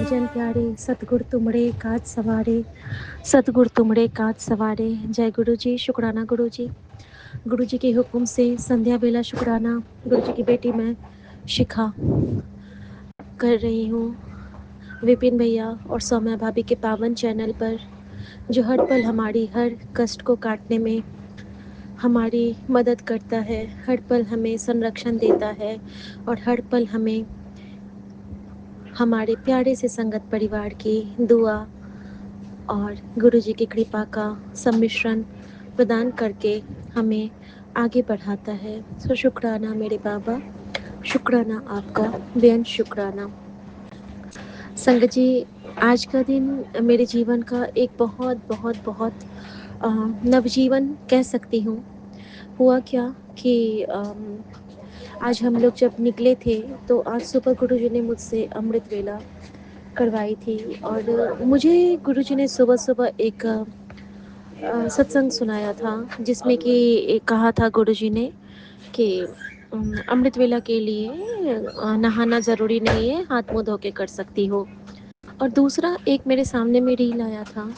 जन प्यारे सतगुर तुमड़े काज सवारे, सतगुर तुमड़े काज सवारे। जय गुरु जी। शुक्राना गुरु जी। गुरु जी के हुक्म से संध्या बेला शुक्राना। गुरु जी की बेटी मैं शिखा कर रही हूँ विपिन भैया और सौम्या भाभी के पावन चैनल पर, जो हर पल हमारी हर कष्ट को काटने में हमारी मदद करता है, हर पल हमें संरक्षण देता है और हर पल हमें हमारे प्यारे से संगत परिवार की दुआ और गुरु जी की कृपा का सम्मिश्रण प्रदान करके हमें आगे बढ़ाता है। तो शुक्राना मेरे बाबा, शुक्राना आपका, बेअंत शुक्राना। संगत जी, आज का दिन मेरे जीवन का एक बहुत बहुत बहुत नवजीवन कह सकती हूँ। हुआ क्या कि आज हम लोग जब निकले थे तो आज सुबह गुरु जी ने मुझसे अमृत वेला करवाई थी और मुझे गुरु जी ने सुबह सुबह एक सत्संग सुनाया था, जिसमें कि कहा था गुरु जी ने कि अमृत वेला के लिए नहाना ज़रूरी नहीं है, हाथ मुँह धो के कर सकती हो। और दूसरा एक मेरे सामने में रील आया था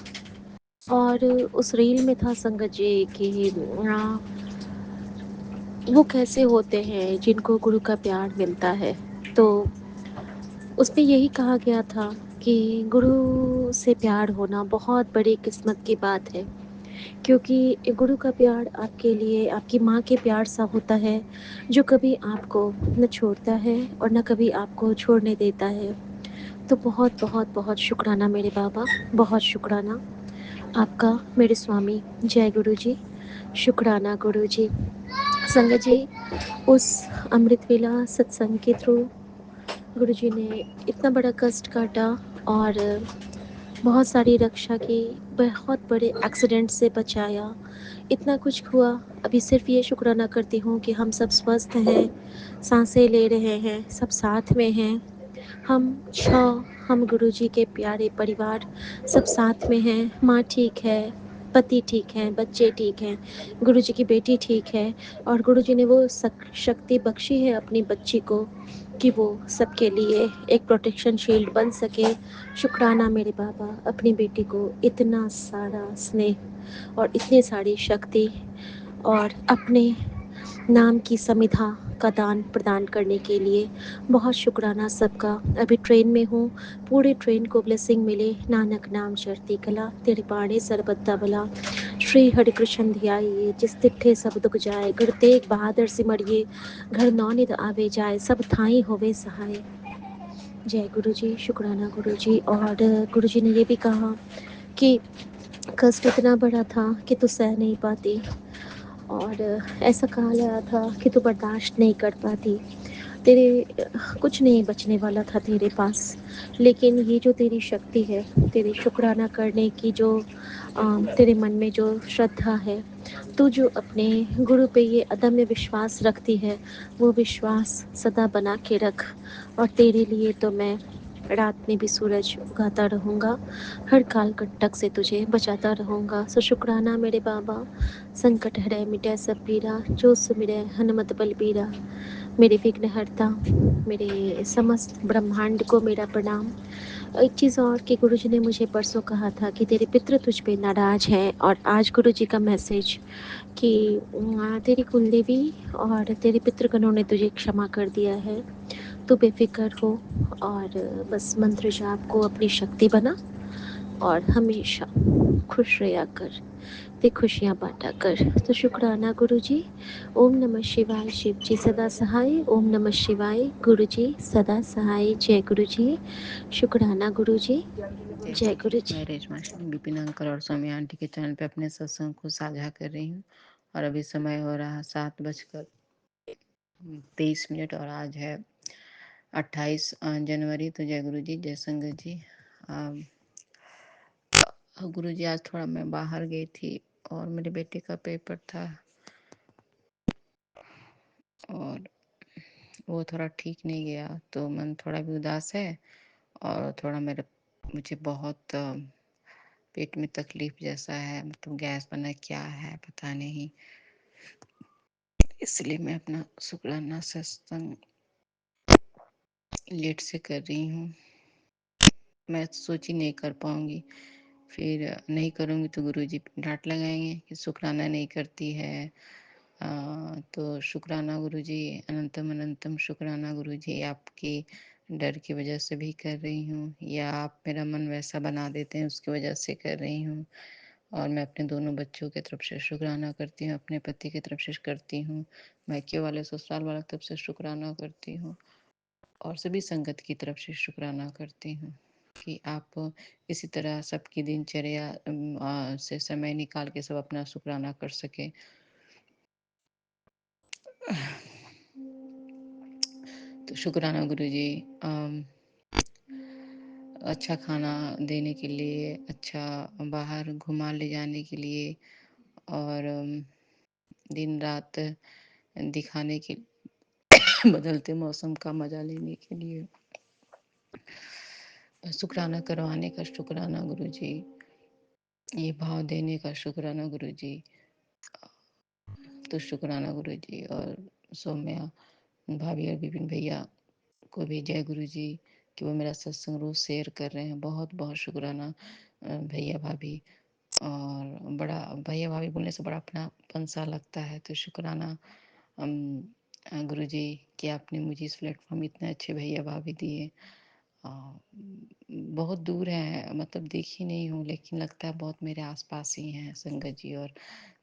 और उस रील में था संगत जी कि वो कैसे होते हैं जिनको गुरु का प्यार मिलता है। तो उसमें यही कहा गया था कि गुरु से प्यार होना बहुत बड़ी किस्मत की बात है, क्योंकि गुरु का प्यार आपके लिए आपकी माँ के प्यार सा होता है, जो कभी आपको न छोड़ता है और न कभी आपको छोड़ने देता है। तो बहुत बहुत बहुत शुक्राना मेरे बाबा, बहुत शुक्राना आपका मेरे स्वामी। जय गुरु जी। शुक्राना गुरु जी। संगत जी, उस अमृत वेला सत्संग के थ्रू गुरु जी ने इतना बड़ा कष्ट काटा और बहुत सारी रक्षा की, बहुत बड़े एक्सीडेंट से बचाया, इतना कुछ हुआ। अभी सिर्फ ये शुक्राना करती हूँ कि हम सब स्वस्थ हैं, सांसें ले रहे हैं, सब साथ में हैं। हम गुरु जी के प्यारे परिवार सब साथ में हैं। माँ ठीक है, पति ठीक है, बच्चे ठीक हैं, गुरु जी की बेटी ठीक है और गुरु जी ने वो शक्ति बख्शी है अपनी बच्ची को कि वो सबके लिए एक प्रोटेक्शन शील्ड बन सके। शुक्राना मेरे बाबा, अपनी बेटी को इतना सारा स्नेह और इतनी सारी शक्ति और अपने नाम की समिधा का दान प्रदान करने के लिए बहुत शुक्राना सबका। अभी ट्रेन में हूँ, पूरे ट्रेन को ब्लेसिंग मिले। नानक नाम चढ़ती कला, तेरे बाणे सरबत्ता भला। श्री हरि कृष्ण ध्याइए, जिस तिठे सब दुख जाए। गुरु तेग बहादुर सिमरिए, घर नौनिध आवे जाए। सब थाई होवे सहाय। जय गुरु जी। शुक्राना गुरु जी। और गुरु जी ने ये भी कहा कि कष्ट इतना बड़ा था कि तू सह नहीं पाती और ऐसा कहा गया था कि तू बर्दाश्त नहीं कर पाती, तेरे कुछ नहीं बचने वाला था तेरे पास। लेकिन ये जो तेरी शक्ति है, तेरे शुक्राना करने की जो तेरे मन में जो श्रद्धा है, तू जो अपने गुरु पे ये अदम्य विश्वास रखती है, वो विश्वास सदा बना के रख। और तेरे लिए तो मैं रात में भी सूरज उगाता रहूँगा, हर काल कंटक से तुझे बचाता रहूँगा। सो शुक्राना मेरे बाबा। संकट हरै मिटै सब पीरा, जो सुमिरै हनुमत बलबीरा। मेरे विघ्नहर्ता, मेरे समस्त ब्रह्मांड को मेरा प्रणाम। एक चीज़ और कि गुरुजी ने मुझे परसों कहा था कि तेरे पितृ तुझ पे नाराज़ हैं, और आज गुरुजी का मैसेज कि तेरी कुलदेवी और तेरे पितृगणों ने तुझे क्षमा कर दिया है, तू बेफिक्र हो और बस मंत्र जाप को अपनी शक्ति बना और हमेशा खुश रहा कर, ते खुशियाँ बांटा कर। तो शुक्राना गुरु जी। ओम नमः शिवाय। शिव जी सदा सहाय। ओम नमः शिवाय। गुरु जी सदा सहाय। जय गुरु जी। शुक्राना गुरु जी। जय जैसे कि गुरु जी। मैं रेशमा सिंह विपिन अंकल और सौम्या आंटी के चैनल पे अपने सत्संग को साझा कर रही हूँ और अभी समय हो रहा है 7:23 और आज है 28 जनवरी। तो जय गुरु जी, जय संगत जी। गुरु जी, आज थोड़ा मैं बाहर गई थी और मेरे बेटे का पेपर था और वो थोड़ा ठीक नहीं गया, तो मन थोड़ा भी उदास है और थोड़ा मुझे बहुत पेट में तकलीफ जैसा है, मतलब गैस बना क्या है पता नहीं। इसलिए मैं अपना शुक्राना सत्संग लेट से कर रही हूँ। मैं सोची नहीं कर पाऊँगी। फिर नहीं करूँगी तो गुरुजी डाँट लगाएँगे कि शुक्राना नहीं करती है। तो शुक्राना गुरुजी, अनंतम अनंतम शुक्राना गुरुजी, आपके डर की वजह से भी कर रही हूँ, या आप मेरा मन वैसा बना देते हैं उसकी वजह से कर रही हूँ। और मैं अपने दोनों बच्चों की तरफ से शुक्राना करती हूँ, अपने पति की तरफ से करती हूँ, मायके वाले ससुराल वालों की तरफ से शुक्राना करती हूँ, और सभी संगत की तरफ से शुक्राना करती हूँ कि आप इसी तरह सबकी दिनचर्या से समय निकाल के सब अपना शुक्राना कर सके। तो शुक्राना गुरुजी, अच्छा खाना देने के लिए, अच्छा बाहर घुमा ले जाने के लिए, और दिन रात दिखाने के बदलते मौसम का मजा लेने के लिए, शुक्राना करवाने का शुक्राना गुरुजी, ये भाव देने का शुक्राना गुरुजी। तो शुक्राना गुरुजी, और सौम्या भाभी और विपिन भैया को भी जय गुरुजी कि वो मेरा सत्संग रोज शेयर कर रहे हैं। बहुत बहुत शुक्राना भैया भाभी। और बड़ा भैया भाभी बोलने से बड़ा अपनापन सा लगता है। तो शुक्राना गुरुजी कि आपने मुझे इस प्लेटफॉर्म में इतने अच्छे भैया भाभी दिए। अ, बहुत दूर है, मतलब देखी नहीं हूँ, लेकिन लगता है बहुत मेरे आसपास ही हैं संगत जी और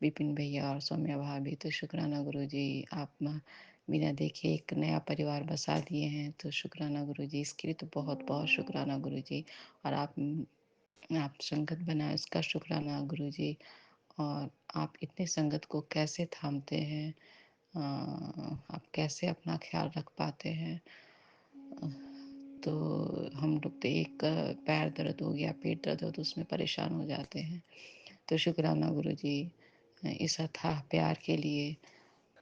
विपिन भैया और सौम्या भाभी। तो शुक्राना गुरुजी, आप बिना देखे एक नया परिवार बसा दिए हैं। तो शुक्राना गुरुजी, इसके लिए तो बहुत बहुत शुक्राना गुरुजी। और आप संगत बनाए उसका शुक्राना गुरुजी। और आप इतने संगत को कैसे थामते हैं, आप कैसे अपना ख्याल रख पाते हैं। तो हम लोग तो एक पैर दर्द हो गया, पेट दर्द हो तो उसमें परेशान हो जाते हैं। तो शुक्राना गुरुजी इस अथाह प्यार के लिए,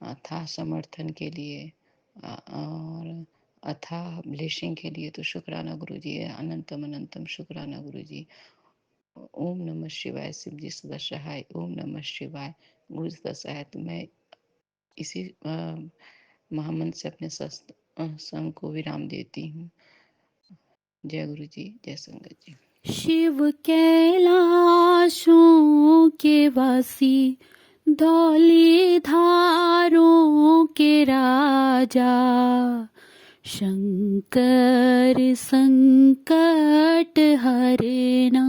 अथाह समर्थन के लिए, और अथाह ब्लेसिंग के लिए। तो शुक्राना गुरुजी, अनंतम अनंतम शुक्राना गुरुजी। ओम नमः शिवाय। शिव जी सदा सहाय। ओम नमः शिवाय। गुरु सदा सहाय। तो मैं इसी महामंत्र से अपने संग को विराम देती हूँ। जय गुरु जी, जय संगत जी। शिव कैलाशों के वासी, धौली धारों के राजा, शंकर संकट हरना।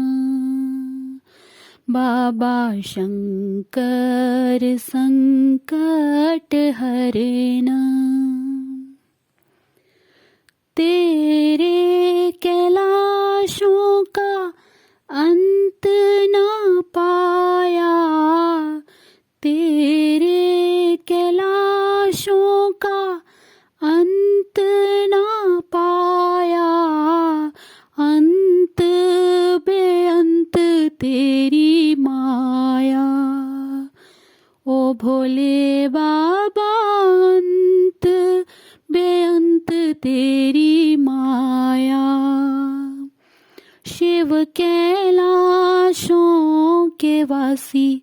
बाबा शंकर संकट हरना। तेरे कैलाशों का अंत न पाया, तेरे कैलाशों का अंत न पाया, अंत बेअंत तेरी माया। ओ भोले बाबा अंत बेअंत तेरी माया। शिव कैलाशों के वासी,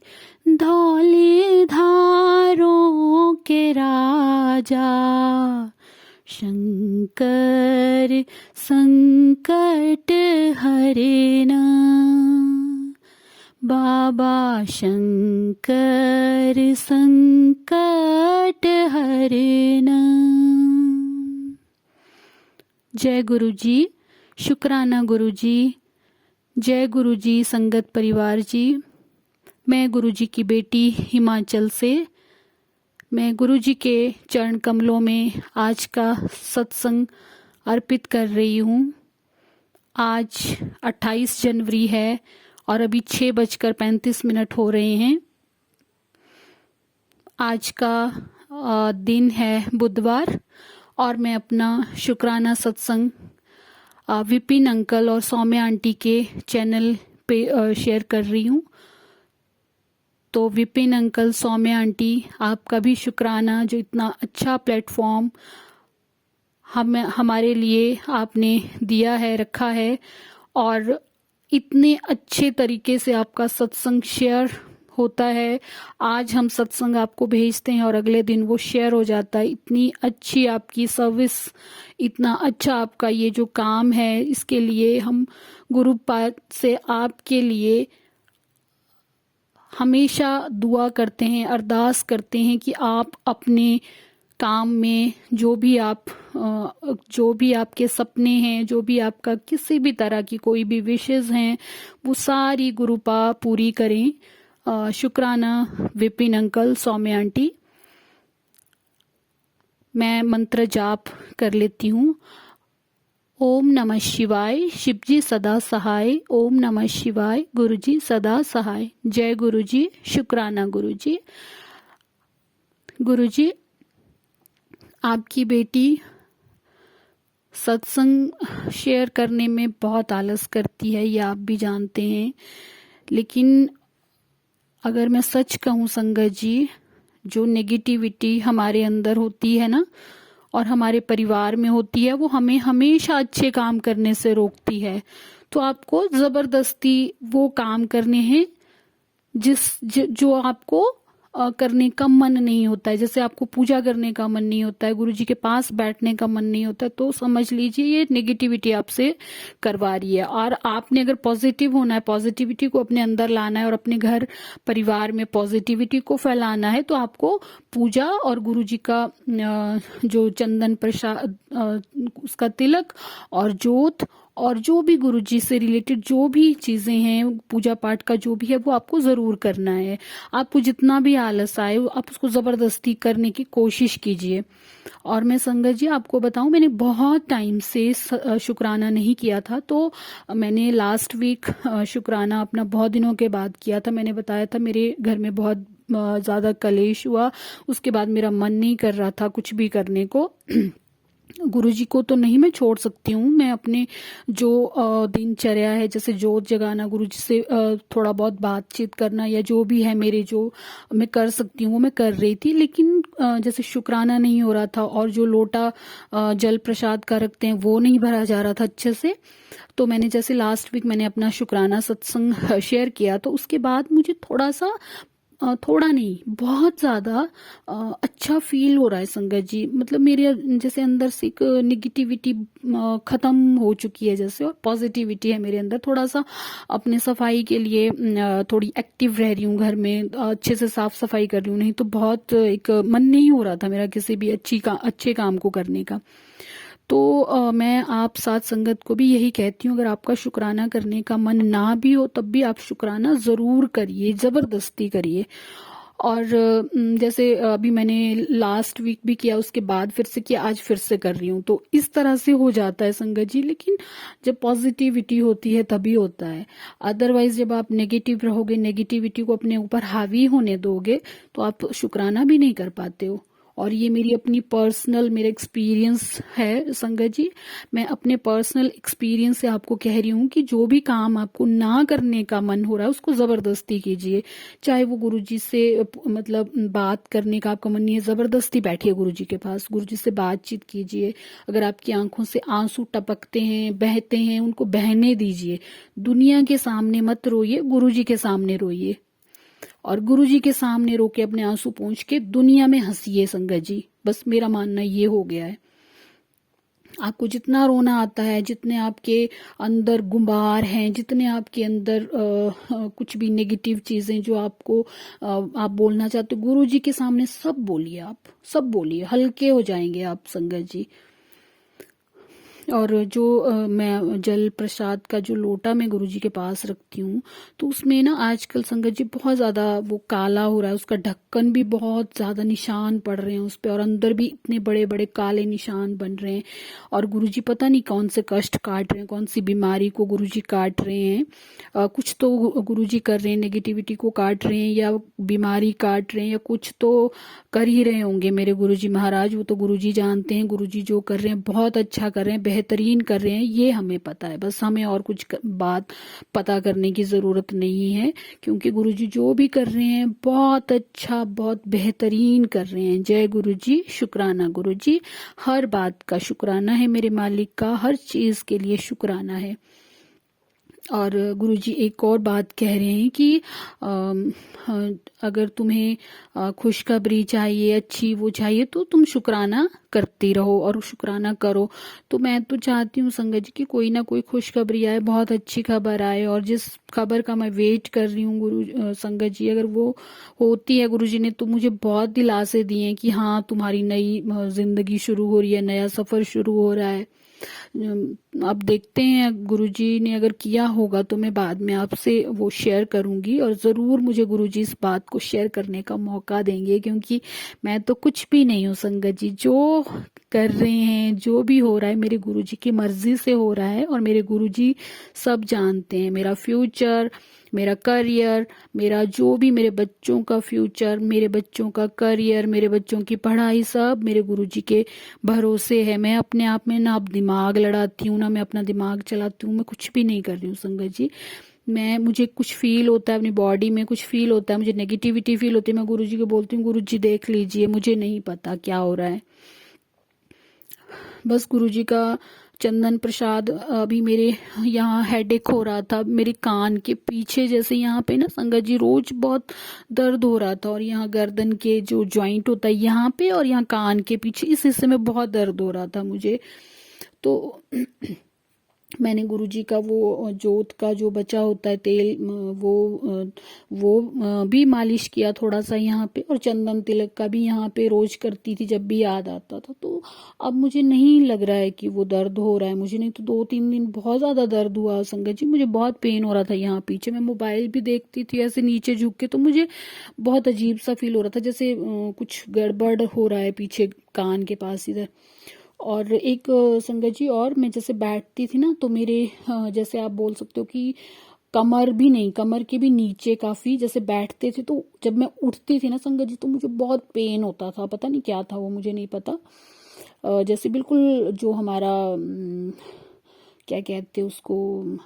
धौली धारों के राजा, शंकर संकट हरना। बाबा शंकर संकट हरना। जय गुरु जी। शुक्राना गुरु जी। जय गुरु जी संगत परिवार जी। मैं गुरु जी की बेटी हिमाचल से, मैं गुरु जी के चरण कमलों में आज का सत्संग अर्पित कर रही हूँ। आज 28 जनवरी है और अभी 6:35 हो रहे हैं। आज का दिन है बुधवार और मैं अपना शुक्राना सत्संग विपिन अंकल और सौम्या आंटी के चैनल पे शेयर कर रही हूँ। तो विपिन अंकल, सौम्या आंटी, आपका भी शुक्राना, जो इतना अच्छा प्लेटफॉर्म हमारे लिए आपने दिया है, रखा है, और इतने अच्छे तरीके से आपका सत्संग शेयर होता है। आज हम सत्संग आपको भेजते हैं और अगले दिन वो शेयर हो जाता है। इतनी अच्छी आपकी सर्विस, इतना अच्छा आपका ये जो काम है, इसके लिए हम गुरुपाद से आपके लिए हमेशा दुआ करते हैं, अरदास करते हैं कि आप अपने काम में जो भी आपके सपने हैं, जो भी आपका किसी भी तरह की कोई भी विशेष हैं, वो सारी गुरुपा पूरी करें। शुक्राना विपिन अंकल, सौम्य आंटी। मैं मंत्र जाप कर लेती हूँ। ओम नमः शिवाय, शिवजी सदा सहाय। ओम नमः शिवाय, गुरुजी सदा सहाय। जय गुरुजी, शुक्राना गुरुजी। गुरुजी, आपकी बेटी सत्संग शेयर करने में बहुत आलस करती है, ये आप भी जानते हैं। लेकिन अगर मैं सच कहूँ संगत जी, जो नेगेटिविटी हमारे अंदर होती है ना, और हमारे परिवार में होती है, वो हमें हमेशा अच्छे काम करने से रोकती है। तो आपको जबरदस्ती वो काम करने हैं जो आपको करने का मन नहीं होता है। जैसे आपको पूजा करने का मन नहीं होता है, गुरुजी के पास बैठने का मन नहीं होता है, तो समझ लीजिए ये नेगेटिविटी आपसे करवा रही है। और आपने अगर पॉजिटिव होना है, पॉजिटिविटी को अपने अंदर लाना है और अपने घर परिवार में पॉजिटिविटी को फैलाना है, तो आपको पूजा और गुरुजी का जो चंदन प्रसाद, उसका तिलक और जोत, और जो भी गुरुजी से रिलेटेड जो भी चीजें हैं, पूजा पाठ का जो भी है, वो आपको जरूर करना है। आपको जितना भी आलस आए, आप उसको जबरदस्ती करने की कोशिश कीजिए। और मैं संगत जी आपको बताऊं, मैंने बहुत टाइम से शुक्राना नहीं किया था, तो मैंने लास्ट वीक शुक्राना अपना बहुत दिनों के बाद किया था। मैंने बताया था मेरे घर में बहुत ज्यादा कलेश हुआ, उसके बाद मेरा मन नहीं कर रहा था कुछ भी करने को। गुरुजी को तो नहीं मैं छोड़ सकती हूँ, मैं अपने जो दिनचर्या है, जैसे जोत जगाना, गुरुजी से थोड़ा बहुत बातचीत करना, या जो भी है मेरे जो मैं कर सकती हूँ वो मैं कर रही थी। लेकिन जैसे शुक्राना नहीं हो रहा था, और जो लोटा जल प्रसाद का रखते हैं वो नहीं भरा जा रहा था अच्छे से। तो मैंने जैसे लास्ट वीक मैंने अपना शुक्राना सत्संग शेयर किया, तो उसके बाद मुझे थोड़ा नहीं, बहुत ज्यादा अच्छा फील हो रहा है संगत जी। मतलब मेरे जैसे अंदर से एक निगेटिविटी खत्म हो चुकी है जैसे, और पॉजिटिविटी है मेरे अंदर। थोड़ा सा अपने सफाई के लिए थोड़ी एक्टिव रह रही हूँ, घर में अच्छे से साफ सफाई कर रही हूँ। नहीं तो बहुत एक मन नहीं हो रहा था मेरा किसी भी अच्छे काम को करने का। तो मैं आप साथ संगत को भी यही कहती हूँ, अगर आपका शुक्राना करने का मन ना भी हो तब भी आप शुक्राना जरूर करिए, जबरदस्ती करिए। और जैसे अभी मैंने लास्ट वीक भी किया, उसके बाद फिर से किया, आज फिर से कर रही हूँ। तो इस तरह से हो जाता है संगत जी। लेकिन जब पॉजिटिविटी होती है तभी होता है, अदरवाइज जब आप नेगेटिव रहोगे, नेगेटिविटी को अपने ऊपर हावी होने दोगे, तो आप शुक्राना भी नहीं कर पाते हो। और ये मेरी अपनी पर्सनल मेरा एक्सपीरियंस है संगत जी। मैं अपने पर्सनल एक्सपीरियंस से आपको कह रही हूँ कि जो भी काम आपको ना करने का मन हो रहा है उसको जबरदस्ती कीजिए। चाहे वो गुरुजी से मतलब बात करने का आपका मन नहीं है, जबरदस्ती बैठिए गुरुजी के पास, गुरुजी से बातचीत कीजिए। अगर आपकी आंखों से आंसू टपकते हैं, बहते हैं, उनको बहने दीजिए। दुनिया के सामने मत रोइए, गुरुजी के सामने रोइए। और गुरुजी के सामने रो के अपने आंसू पोंछ के दुनिया में हंसिए संगत जी। बस मेरा मानना ये हो गया है। आपको जितना रोना आता है, जितने आपके अंदर गुबार हैं, जितने आपके अंदर कुछ भी नेगेटिव चीजें जो आपको आप बोलना चाहते हो, गुरुजी के सामने सब बोलिए, आप सब बोलिए, हल्के हो जाएंगे आप संगत जी। और जो मैं जल प्रसाद का जो लोटा मैं गुरुजी के पास रखती हूँ, तो उसमें ना आजकल संगत जी बहुत ज्यादा वो काला हो रहा है, उसका ढक्कन भी बहुत ज्यादा निशान पड़ रहे हैं उस पे, और अंदर भी इतने बड़े बड़े काले निशान बन रहे हैं। और गुरुजी पता नहीं कौन से कष्ट काट रहे हैं, कौन सी बीमारी को गुरुजी काट रहे हैं। कुछ तो गुरुजी कर रहे हैं, नेगेटिविटी को काट रहे हैं, या बीमारी काट रहे हैं, या कुछ तो कर ही रहे होंगे मेरे गुरुजी महाराज। वो तो गुरुजी जानते हैं, गुरुजी जो कर रहे हैं बहुत अच्छा कर रहे हैं, बेहतरीन कर रहे हैं, ये हमें पता है। बस हमें और कुछ बात पता करने की जरूरत नहीं है, क्योंकि गुरुजी जो भी कर रहे हैं बहुत अच्छा, बहुत बेहतरीन कर रहे हैं। जय गुरुजी, शुक्राना गुरुजी। हर बात का शुक्राना है मेरे मालिक का, हर चीज के लिए शुक्राना है। और गुरुजी एक और बात कह रहे हैं कि अगर तुम्हें खुशखबरी चाहिए, अच्छी वो चाहिए, तो तुम शुक्राना करती रहो और शुक्राना करो। तो मैं तो चाहती हूँ संगत जी कि कोई ना कोई खुशखबरी आए, बहुत अच्छी खबर आए, और जिस खबर का मैं वेट कर रही हूँ संगत जी, अगर वो होती है, गुरुजी ने तो मुझे बहुत दिलासे दिए हैं कि हाँ तुम्हारी नई जिंदगी शुरू हो रही है, नया सफर शुरू हो रहा है। अब देखते हैं, गुरुजी ने अगर किया होगा तो मैं बाद में आपसे वो शेयर करूंगी, और ज़रूर मुझे गुरुजी इस बात को शेयर करने का मौका देंगे, क्योंकि मैं तो कुछ भी नहीं हूँ संगत जी। जो कर रहे हैं, जो भी हो रहा है, मेरे गुरुजी की मर्जी से हो रहा है, और मेरे गुरुजी सब जानते हैं मेरा फ्यूचर, मेरा करियर, मेरा जो भी, मेरे बच्चों का फ्यूचर, मेरे बच्चों का करियर, मेरे बच्चों की पढ़ाई, सब मेरे गुरुजी के भरोसे है। मैं अपने आप में ना अब दिमाग लड़ाती हूँ, ना मैं अपना दिमाग चलाती हूँ, मैं कुछ भी नहीं कर रही हूँ संगत जी। मुझे कुछ फील होता है, अपनी बॉडी में कुछ फील होता है, मुझे नेगेटिविटी फील होती है, मैं गुरुजी को बोलती हूँ गुरुजी देख लीजिए, मुझे नहीं पता क्या हो रहा है। बस गुरुजी का चंदन प्रसाद, अभी मेरे यहाँ हेडेक हो रहा था, मेरे कान के पीछे, जैसे यहाँ पे ना संगत जी रोज बहुत दर्द हो रहा था, और यहाँ गर्दन के जो जॉइंट होता है यहाँ पे, और यहाँ कान के पीछे इस हिस्से में बहुत दर्द हो रहा था मुझे। तो मैंने गुरुजी का वो जोत का जो बचा होता है तेल, वो भी मालिश किया थोड़ा सा यहाँ पे, और चंदन तिलक का भी यहाँ पे रोज करती थी जब भी याद आता था। तो अब मुझे नहीं लग रहा है कि वो दर्द हो रहा है मुझे, नहीं तो 2-3 दिन बहुत ज्यादा दर्द हुआ संगत जी, मुझे बहुत पेन हो रहा था यहाँ पीछे। मैं मोबाइल भी देखती थी ऐसे नीचे झुक के, तो मुझे बहुत अजीब सा फील हो रहा था, जैसे कुछ गड़बड़ हो रहा है पीछे कान के पास इधर। और एक संगत जी, और मैं जैसे बैठती थी ना, तो मेरे जैसे आप बोल सकते हो कि कमर भी नहीं, कमर के भी नीचे काफी, जैसे बैठते थे तो जब मैं उठती थी ना संगत जी, तो मुझे बहुत पेन होता था, पता नहीं क्या था वो, मुझे नहीं पता। जैसे बिल्कुल जो हमारा क्या कहते हैं उसको,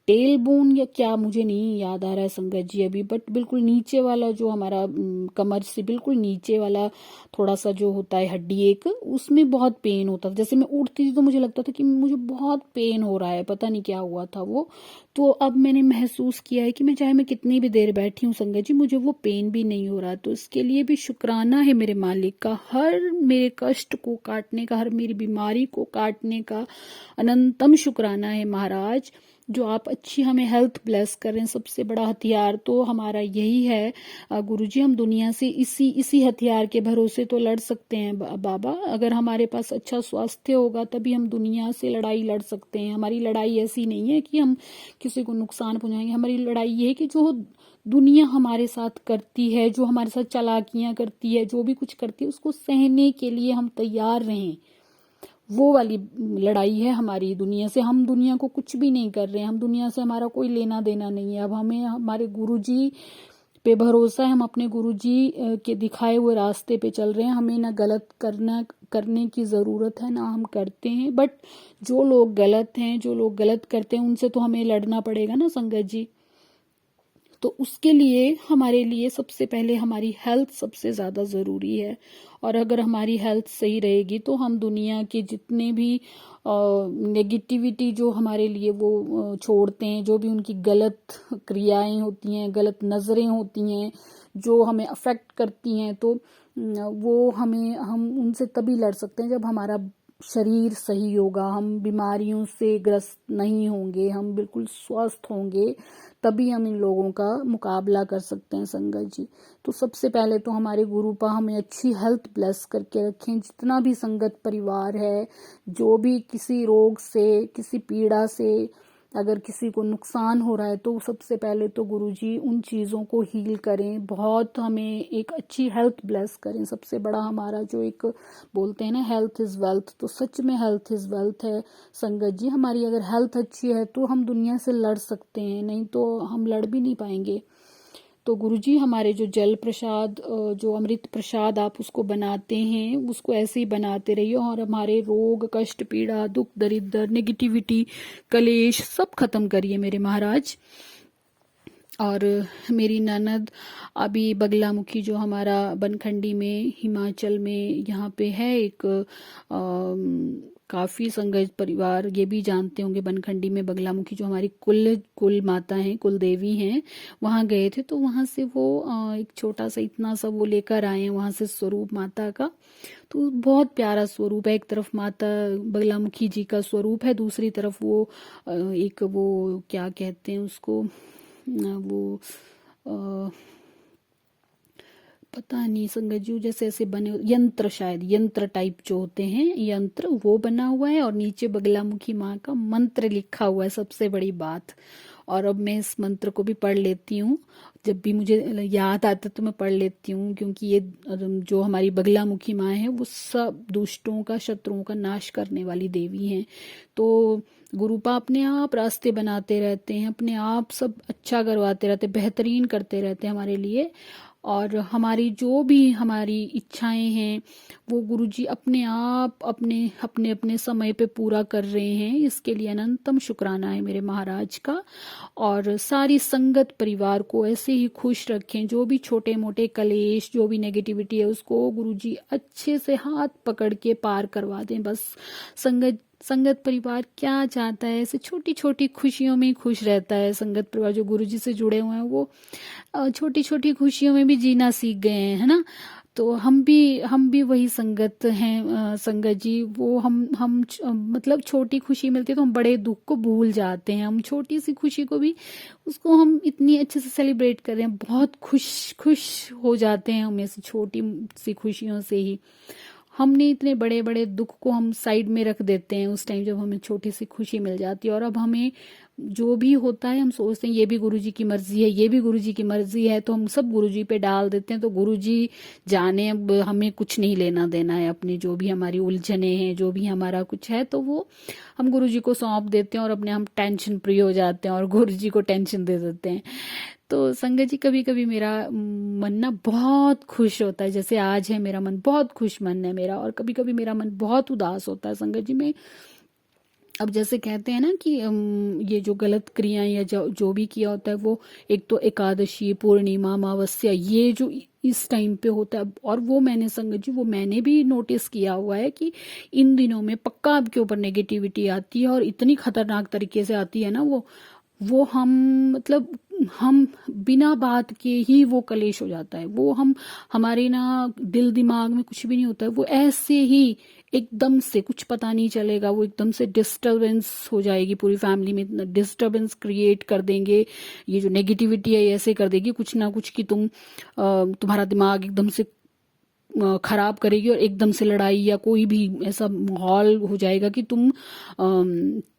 टेल बोन या क्या, मुझे नहीं याद आ रहा है संगत जी अभी, बट बिल्कुल नीचे वाला जो हमारा कमर से बिल्कुल नीचे वाला थोड़ा सा जो होता है हड्डी एक, उसमें बहुत पेन होता था। जैसे मैं उठती थी तो मुझे लगता था कि मुझे बहुत पेन हो रहा है, पता नहीं क्या हुआ था वो। तो अब मैंने महसूस किया है कि मैं चाहे मैं कितनी भी देर बैठी हूँ संगत जी, मुझे वो पेन भी नहीं हो रहा। तो इसके लिए भी शुक्राना है मेरे मालिक का, हर मेरे कष्ट को काटने का, हर मेरी बीमारी को काटने का अनंतम शुक्राना है महाराज, जो आप अच्छी हमें हेल्थ ब्लेस करें। सबसे बड़ा हथियार तो हमारा यही है गुरुजी, हम दुनिया से इसी हथियार के भरोसे तो लड़ सकते हैं बाबा। अगर हमारे पास अच्छा स्वास्थ्य होगा तभी हम दुनिया से लड़ाई लड़ सकते हैं। हमारी लड़ाई ऐसी नहीं है कि हम किसी को नुकसान पहुंचाएंगे, हमारी लड़ाई ये है कि जो दुनिया हमारे साथ करती है, जो हमारे साथ चालाकियां करती है, जो भी कुछ करती है, उसको सहने के लिए हम तैयार रहें। वो वाली लड़ाई है हमारी दुनिया से। हम दुनिया को कुछ भी नहीं कर रहे हैं, हम दुनिया से हमारा कोई लेना देना नहीं है। अब हमें हमारे गुरुजी पे भरोसा है, हम अपने गुरुजी के दिखाए हुए रास्ते पे चल रहे हैं। हमें ना गलत करने की ज़रूरत है, ना हम करते हैं, बट जो लोग गलत हैं, जो लोग गलत करते हैं, उनसे तो हमें लड़ना पड़ेगा ना संगत जी। तो उसके लिए हमारे लिए सबसे पहले हमारी हेल्थ सबसे ज़्यादा ज़रूरी है, और अगर हमारी हेल्थ सही रहेगी तो हम दुनिया के जितने भी नेगेटिविटी जो हमारे लिए वो छोड़ते हैं, जो भी उनकी गलत क्रियाएं होती हैं, गलत नज़रें होती हैं जो हमें अफेक्ट करती हैं, तो वो हम उनसे तभी लड़ सकते हैं जब हमारा शरीर सही होगा, हम बीमारियों से ग्रस्त नहीं होंगे, हम बिल्कुल स्वस्थ होंगे, तभी हम इन लोगों का मुकाबला कर सकते हैं संगत जी। तो सबसे पहले तो हमारे गुरुपा हमें अच्छी हेल्थ ब्लेस करके रखें। जितना भी संगत परिवार है, जो भी किसी रोग से, किसी पीड़ा से अगर किसी को नुकसान हो रहा है, तो सबसे पहले तो गुरुजी उन चीज़ों को हील करें, बहुत हमें एक अच्छी हेल्थ ब्लेस करें। सबसे बड़ा हमारा जो एक बोलते हैं ना, हेल्थ इज़ वेल्थ, तो सच में हेल्थ इज़ वेल्थ है संगत जी। हमारी अगर हेल्थ अच्छी है तो हम दुनिया से लड़ सकते हैं, नहीं तो हम लड़ भी नहीं पाएंगे। तो गुरुजी हमारे जो जल प्रसाद, जो अमृत प्रसाद आप उसको बनाते हैं, उसको ऐसे ही बनाते रहिए, और हमारे रोग, कष्ट, पीड़ा, दुख, दरिद्र, नेगेटिविटी, कलेश सब खत्म करिए मेरे महाराज। और मेरी ननद अभी बगलामुखी जो हमारा बनखंडी में हिमाचल में यहाँ पे है एक काफ़ी संघर्ष परिवार, ये भी जानते होंगे बनखंडी में बगलामुखी जो हमारी कुल माता हैं, कुल देवी हैं, वहाँ गए थे। तो वहाँ से वो एक छोटा सा इतना सा वो लेकर आए हैं वहाँ से स्वरूप माता का। तो बहुत प्यारा स्वरूप है, एक तरफ माता बगलामुखी जी का स्वरूप है, दूसरी तरफ वो एक वो क्या कहते हैं उसको, वो पता नहीं संगत जी जैसे ऐसे बने यंत्र, शायद यंत्र टाइप जो होते हैं यंत्र, वो बना हुआ है और नीचे बगलामुखी माँ का मंत्र लिखा हुआ है, सबसे बड़ी बात। और अब मैं इस मंत्र को भी पढ़ लेती हूँ, जब भी मुझे याद आता तो मैं पढ़ लेती हूँ, क्योंकि ये जो हमारी बगलामुखी माँ है वो सब दुष्टों का, शत्रुओं का नाश करने वाली देवी हैं। तो गुरुपा अपने आप रास्ते बनाते रहते हैं, अपने आप सब अच्छा करवाते रहते, बेहतरीन करते रहते हैं हमारे लिए। और हमारी जो भी हमारी इच्छाएं हैं वो गुरुजी अपने आप अपने अपने अपने समय पे पूरा कर रहे हैं, इसके लिए अनंतम शुक्राना है मेरे महाराज का। और सारी संगत परिवार को ऐसे ही खुश रखें, जो भी छोटे मोटे कलेश, जो भी नेगेटिविटी है उसको गुरुजी अच्छे से हाथ पकड़ के पार करवा दें। बस संगत परिवार क्या चाहता है, ऐसे छोटी छोटी खुशियों में ही खुश रहता है। संगत परिवार जो गुरुजी से जुड़े हुए हैं वो छोटी छोटी खुशियों में भी जीना सीख गए हैं, है ना। तो हम भी वही संगत हैं संगत जी। वो मतलब छोटी खुशी मिलती है तो हम बड़े दुख को भूल जाते हैं, हम छोटी सी खुशी को भी उसको हम इतनी अच्छे से सेलिब्रेट कर रहे हैं, बहुत खुश हो जाते हैं हम ऐसी छोटी सी खुशियों से ही। हमने इतने बड़े बड़े दुख को हम साइड में रख देते हैं उस टाइम जब हमें छोटी सी खुशी मिल जाती है। और अब हमें जो भी होता है हम सोचते हैं ये भी गुरुजी की मर्जी है, ये भी गुरुजी की मर्जी है, तो हम सब गुरुजी पे डाल देते हैं। तो गुरुजी जाने, अब हमें कुछ नहीं लेना देना है, अपनी जो भी हमारी उलझने हैं, जो भी हमारा कुछ है तो वो हम गुरुजी को सौंप देते हैं और अपने हम टेंशन फ्री हो जाते हैं और गुरुजी को टेंशन दे देते हैं। तो संगत जी कभी कभी मेरा मन ना बहुत खुश होता है, जैसे आज है मेरा मन बहुत खुश मन है मेरा, और कभी कभी मेरा मन बहुत उदास होता है संगत जी में। अब जैसे कहते हैं ना कि ये जो गलत क्रियाएं या जो भी किया होता है वो एक तो एकादशी, पूर्णिमा, अमावस्या, ये जो इस टाइम पे होता है, और वो मैंने संगत जी वो मैंने भी नोटिस किया हुआ है कि इन दिनों में पक्का आपके ऊपर नेगेटिविटी आती है और इतनी खतरनाक तरीके से आती है ना वो हम मतलब हम बिना बात के ही वो कलेश हो जाता है, वो हमारे ना दिल दिमाग में कुछ भी नहीं होता है, वो ऐसे ही एकदम से कुछ पता नहीं चलेगा, वो एकदम से डिस्टरबेंस हो जाएगी, पूरी फैमिली में डिस्टरबेंस क्रिएट कर देंगे। ये जो नेगेटिविटी है ऐसे कर देगी कुछ ना कुछ कि तुम्हारा दिमाग एकदम से खराब करेगी और एकदम से लड़ाई या कोई भी ऐसा माहौल हो जाएगा कि तुम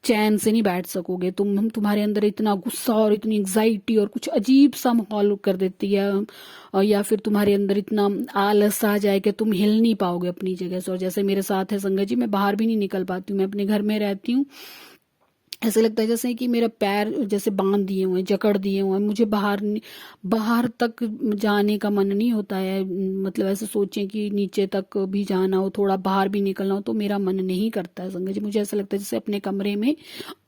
चैन से नहीं बैठ सकोगे। तुम्हारे अंदर इतना गुस्सा और इतनी एंग्जाइटी और कुछ अजीब सा माहौल कर देती है, या फिर तुम्हारे अंदर इतना आलस आ जाए कि तुम हिल नहीं पाओगे अपनी जगह से। और जैसे मेरे साथ है संगत जी, मैं बाहर भी नहीं निकल पाती हूँ, मैं अपने घर में रहती हूँ, ऐसे लगता है जैसे कि मेरा पैर जैसे बांध दिए हुए हैं, जकड़ दिए हुए हैं, मुझे बाहर तक जाने का मन नहीं होता है। मतलब ऐसे सोचें कि नीचे तक भी जाना हो, थोड़ा बाहर भी निकलना हो, तो मेरा मन नहीं करता है संगत जी। मुझे ऐसा लगता है जैसे अपने कमरे में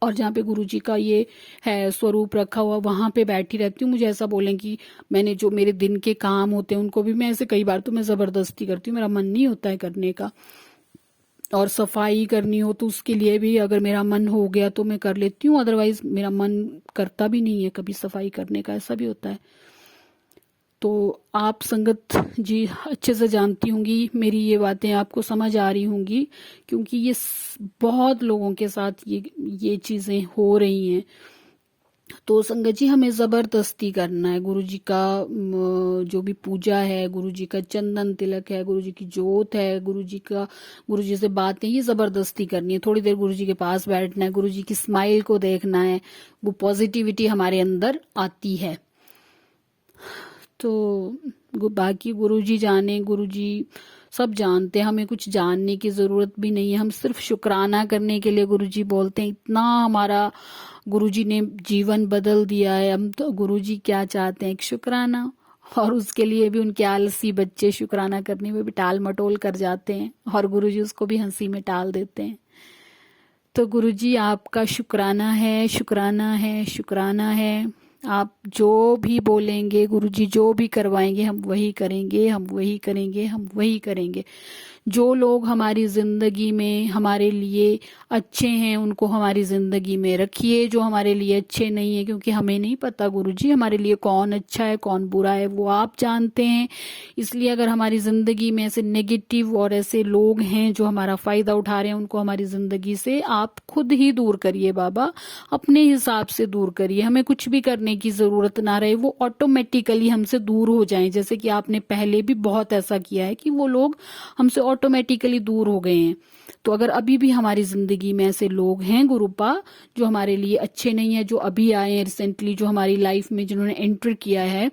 और जहाँ पे गुरुजी का ये है स्वरूप रखा हुआ वहां पे बैठी रहती हूँ। मुझे ऐसा बोलें कि मैंने जो मेरे दिन के काम होते हैं उनको भी मैं ऐसे कई बार तो मैं जबरदस्ती करती हूँ, मेरा मन नहीं होता है करने का। और सफाई करनी हो तो उसके लिए भी अगर मेरा मन हो गया तो मैं कर लेती हूँ, अदरवाइज मेरा मन करता भी नहीं है कभी सफाई करने का, ऐसा भी होता है। तो आप संगत जी अच्छे से जानती होंगी, मेरी ये बातें आपको समझ आ रही होंगी, क्योंकि ये बहुत लोगों के साथ ये चीजें हो रही हैं। तो संगत जी हमें जबरदस्ती करना है, गुरुजी का जो भी पूजा है, गुरुजी का चंदन तिलक है, गुरुजी की जोत है, गुरुजी से बातें, ये जबरदस्ती करनी है। थोड़ी देर गुरुजी के पास बैठना है, गुरुजी की स्माइल को देखना है, वो पॉजिटिविटी हमारे अंदर आती है। तो बाकी गुरुजी जाने, गुरुजी सब जानते हैं, हमें कुछ जानने की जरूरत भी नहीं है, हम सिर्फ शुक्राना करने के लिए गुरुजी बोलते हैं। इतना हमारा गुरुजी ने जीवन बदल दिया है, हम तो गुरुजी क्या चाहते हैं, एक शुक्राना। और उसके लिए भी उनके आलसी बच्चे शुक्राना करने में भी टाल मटोल कर जाते हैं और गुरुजी उसको भी हंसी में टाल देते हैं। तो गुरुजी आपका शुक्राना है, शुक्राना है, शुक्राना है। आप जो भी बोलेंगे गुरुजी, जो भी करवाएंगे हम वही करेंगे, हम वही करेंगे, हम वही करेंगे। जो लोग हमारी जिंदगी में हमारे लिए अच्छे हैं उनको हमारी जिंदगी में रखिए, जो हमारे लिए अच्छे नहीं है, क्योंकि हमें नहीं पता गुरुजी हमारे लिए कौन अच्छा है कौन बुरा है, वो आप जानते हैं। इसलिए अगर हमारी जिंदगी में ऐसे नेगेटिव और ऐसे लोग हैं जो हमारा फायदा उठा रहे हैं, उनको हमारी जिंदगी से आप खुद ही दूर करिए बाबा, अपने हिसाब से दूर करिए। हमें कुछ भी करने की जरूरत ना रहे, वो ऑटोमेटिकली हमसे दूर हो जाएं। जैसे कि आपने पहले भी बहुत ऐसा किया है कि वो लोग हमसे ऑटोमेटिकली दूर हो गए हैं। तो अगर अभी भी हमारी जिंदगी में ऐसे लोग हैं गुरुपा जो हमारे लिए अच्छे नहीं है, जो अभी आए हैं रिसेंटली, जो हमारी लाइफ में जिन्होंने एंटर किया है,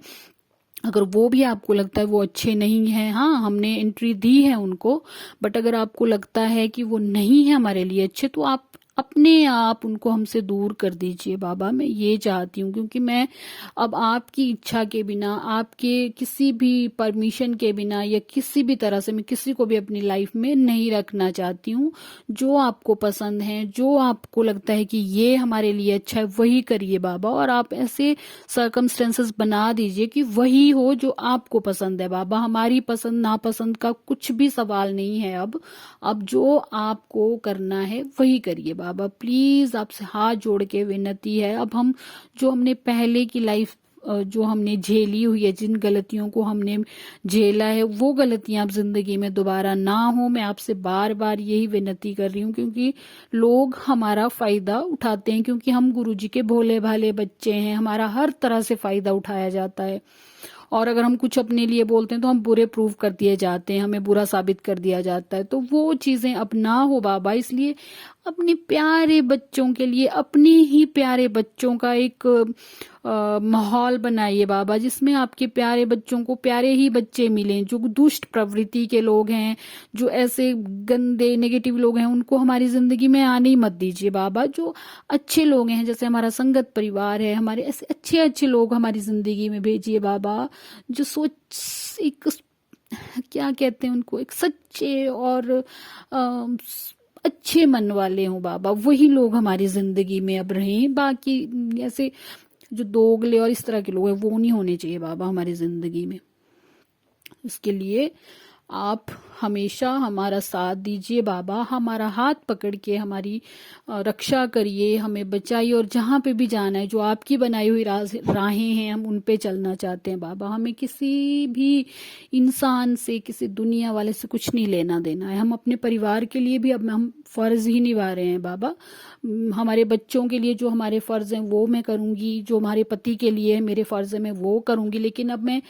अगर वो भी आपको लगता है वो अच्छे नहीं है, हाँ हमने एंट्री दी है उनको, बट अगर आपको लगता है कि वो नहीं है हमारे लिए अच्छे, तो आप अपने आप उनको हमसे दूर कर दीजिए बाबा। मैं ये चाहती हूँ, क्योंकि मैं अब आपकी इच्छा के बिना, आपके किसी भी परमिशन के बिना या किसी भी तरह से मैं किसी को भी अपनी लाइफ में नहीं रखना चाहती हूँ। जो आपको पसंद है, जो आपको लगता है कि ये हमारे लिए अच्छा है, वही करिए बाबा। और आप ऐसे सर्कमस्टेंसेस बना दीजिए कि वही हो जो आपको पसंद है बाबा। हमारी पसंद नापसंद का कुछ भी सवाल नहीं है। अब जो आपको करना है वही करिए बाबा, प्लीज आपसे हाथ जोड़ के विनती है। अब हम जो हमने पहले की लाइफ जो हमने झेली हुई है, जिन गलतियों को हमने झेला है, वो गलतियां अब जिंदगी में दोबारा ना हो, मैं आपसे बार बार यही विनती कर रही हूँ। क्योंकि लोग हमारा फायदा उठाते हैं, क्योंकि हम गुरुजी के भोले भाले बच्चे हैं, हमारा हर तरह से फायदा उठाया जाता है। और अगर हम कुछ अपने लिए बोलते हैं तो हम बुरे प्रूव कर दिए जाते हैं, हमें बुरा साबित कर दिया जाता है। तो वो चीजें अब ना हो बाबा, इसलिए अपने प्यारे बच्चों के लिए, अपने ही प्यारे बच्चों का एक माहौल बनाइए बाबा, जिसमें आपके प्यारे बच्चों को प्यारे ही बच्चे मिलें। जो दुष्ट प्रवृत्ति के लोग हैं, जो ऐसे गंदे नेगेटिव लोग हैं, उनको हमारी जिंदगी में आने ही मत दीजिए बाबा। जो अच्छे लोग हैं, जैसे हमारा संगत परिवार है, हमारे ऐसे अच्छे अच्छे लोग हमारी जिंदगी में भेजिए बाबा, जो सोच एक क्या कहते हैं उनको, एक सच्चे और अच्छे मन वाले हों बाबा, वही लोग हमारी जिंदगी में अब रहें। बाकी ऐसे जो दोगले और इस तरह के लोग हैं वो नहीं होने चाहिए बाबा हमारी जिंदगी में। इसके लिए आप हमेशा हमारा साथ दीजिए बाबा, हमारा हाथ पकड़ के हमारी रक्षा करिए, हमें बचाइए। और जहाँ पे भी जाना है, जो आपकी बनाई हुई राहें हैं, हम उन पे चलना चाहते हैं बाबा। हमें किसी भी इंसान से, किसी दुनिया वाले से कुछ नहीं लेना देना है। हम अपने परिवार के लिए भी अब हम फर्ज ही निभा रहे हैं बाबा। हमारे बच्चों के लिए जो हमारे फर्ज हैं वो मैं करूंगी, जो हमारे पति के लिए मेरे फर्ज है मैं वो करूंगी। लेकिन अब मैं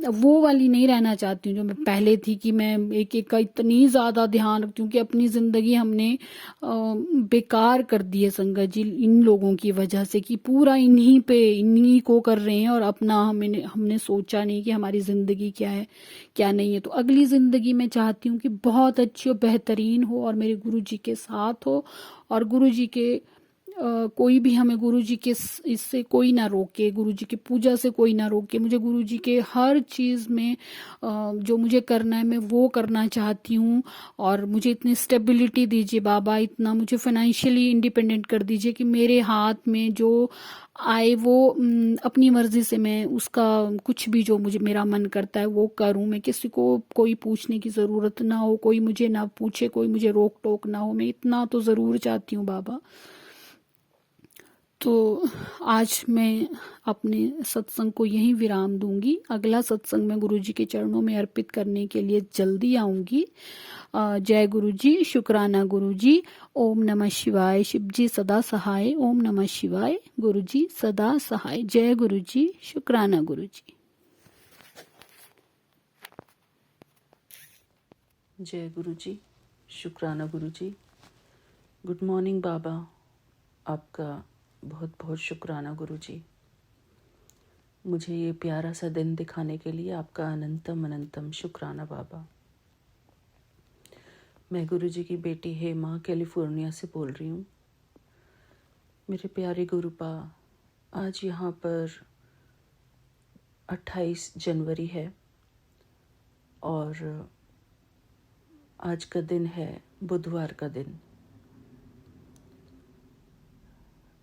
वो वाली नहीं रहना चाहती हूँ जो मैं पहले थी, कि मैं एक एक का इतनी ज्यादा ध्यान रखती हूँ कि अपनी जिंदगी हमने बेकार कर दी है संगत जी, इन लोगों की वजह से, कि पूरा इन्हीं पे इन्हीं को कर रहे हैं और अपना हमने सोचा नहीं कि हमारी जिंदगी क्या है क्या नहीं है। तो अगली जिंदगी मैं चाहती हूँ कि बहुत अच्छी और बेहतरीन हो, और मेरे गुरु जी के साथ हो, और गुरु जी के कोई भी हमें गुरु जी के इससे कोई ना रोके, गुरु जी की पूजा से कोई ना रोके। मुझे गुरु जी के हर चीज में जो मुझे करना है मैं वो करना चाहती हूँ। और मुझे इतनी स्टेबिलिटी दीजिए बाबा, इतना मुझे फाइनेंशियली इंडिपेंडेंट कर दीजिए कि मेरे हाथ में जो आए वो अपनी मर्जी से मैं उसका कुछ भी जो मुझे मेरा मन करता है वो करूं। मैं किसी को कोई पूछने की जरूरत ना हो, कोई मुझे ना पूछे, कोई मुझे रोक टोक ना हो। मैं इतना तो जरूर चाहती हूँ बाबा। तो आज मैं अपने सत्संग को यहीं विराम दूंगी। अगला सत्संग मैं गुरु जी के चरणों में अर्पित करने के लिए जल्दी आऊंगी। जय गुरु जी, शुक्राना गुरु जी। ओम नमः शिवाय। शिव जी सदा सहाय। ओम नमः शिवाय। गुरु जी सदा सहाय। जय गुरु जी, शुक्राना गुरु जी। जय गुरु जी, शुक्राना गुरु जी। गुड मॉर्निंग बाबा, आपका बहुत बहुत शुक्राना गुरु जी। मुझे ये प्यारा सा दिन दिखाने के लिए आपका अनंतम अनंतम शुक्राना बाबा। मैं गुरु जी की बेटी हेमा कैलिफोर्निया से बोल रही हूँ। मेरे प्यारे गुरुपा, आज यहाँ पर 28 जनवरी है और आज का दिन है बुधवार का दिन।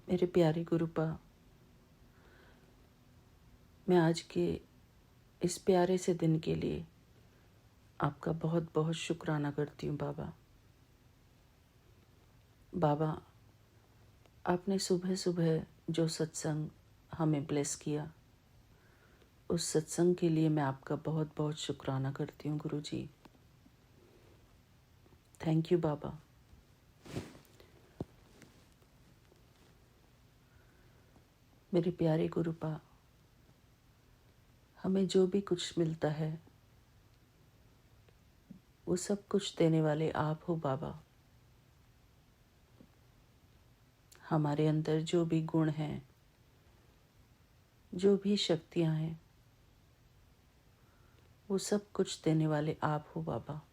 मेरे प्यारे गुरुपा, मैं आज के इस प्यारे से दिन के लिए आपका बहुत बहुत शुक्राना करती हूँ बाबा। बाबा, आपने सुबह सुबह जो सत्संग हमें ब्लेस किया, उस सत्संग के लिए मैं आपका बहुत बहुत शुक्राना करती हूँ गुरु जी। थैंक यू बाबा। मेरे प्यारे गुरुपा, हमें जो भी कुछ मिलता है वो सब कुछ देने वाले आप हो बाबा। हमारे अंदर जो भी गुण हैं, जो भी शक्तियां हैं, वो सब कुछ देने वाले आप हो बाबा।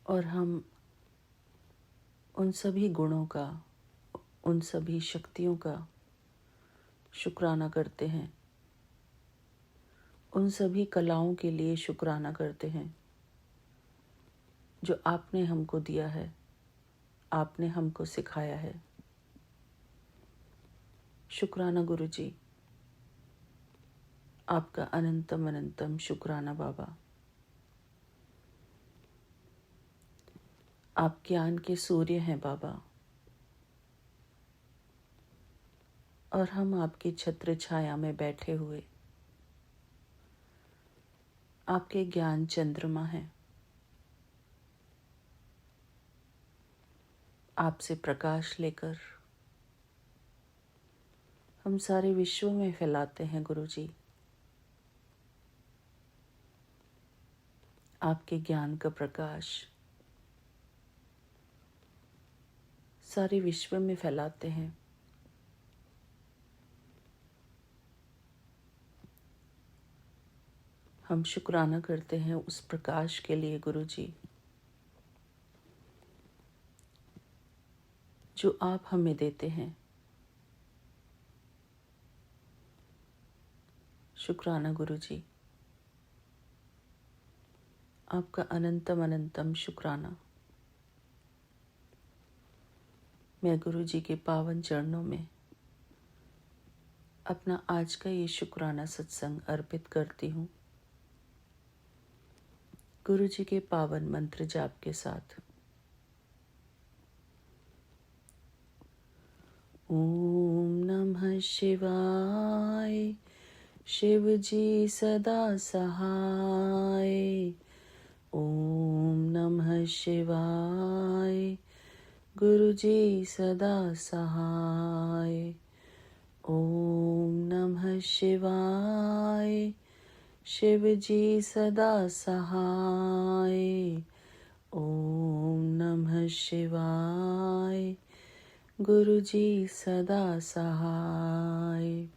और हम उन सभी गुणों का, उन सभी शक्तियों का शुक्राना करते हैं, उन सभी कलाओं के लिए शुक्राना करते हैं जो आपने हमको दिया है, आपने हमको सिखाया है। शुक्राना गुरु जी, आपका अनंतम अनंतम शुक्राना बाबा। आप ज्ञान के सूर्य हैं बाबा, और हम आपकी छत्र छाया में बैठे हुए आपके ज्ञान चंद्रमा हैं। आपसे प्रकाश लेकर हम सारे विश्व में फैलाते हैं गुरु जी। आपके ज्ञान का प्रकाश सारे विश्व में फैलाते हैं। हम शुक्राना करते हैं उस प्रकाश के लिए गुरु जी, जो आप हमें देते हैं। शुक्राना गुरु जी, आपका अनंतम अनंतम शुक्राना। मैं गुरु जी के पावन चरणों में अपना आज का ये शुक्राना सत्संग अर्पित करती हूँ, गुरु जी के पावन मंत्र जाप के साथ। ओम नमः शिवाय, शिव जी सदा सहाय। ओम नमः शिवाय, गुरु जी सदा सहाय। ओम नमः शिवाय, शिव जी सदा सहाय। ओम नमः शिवाय, गुरु जी सदा सहाय।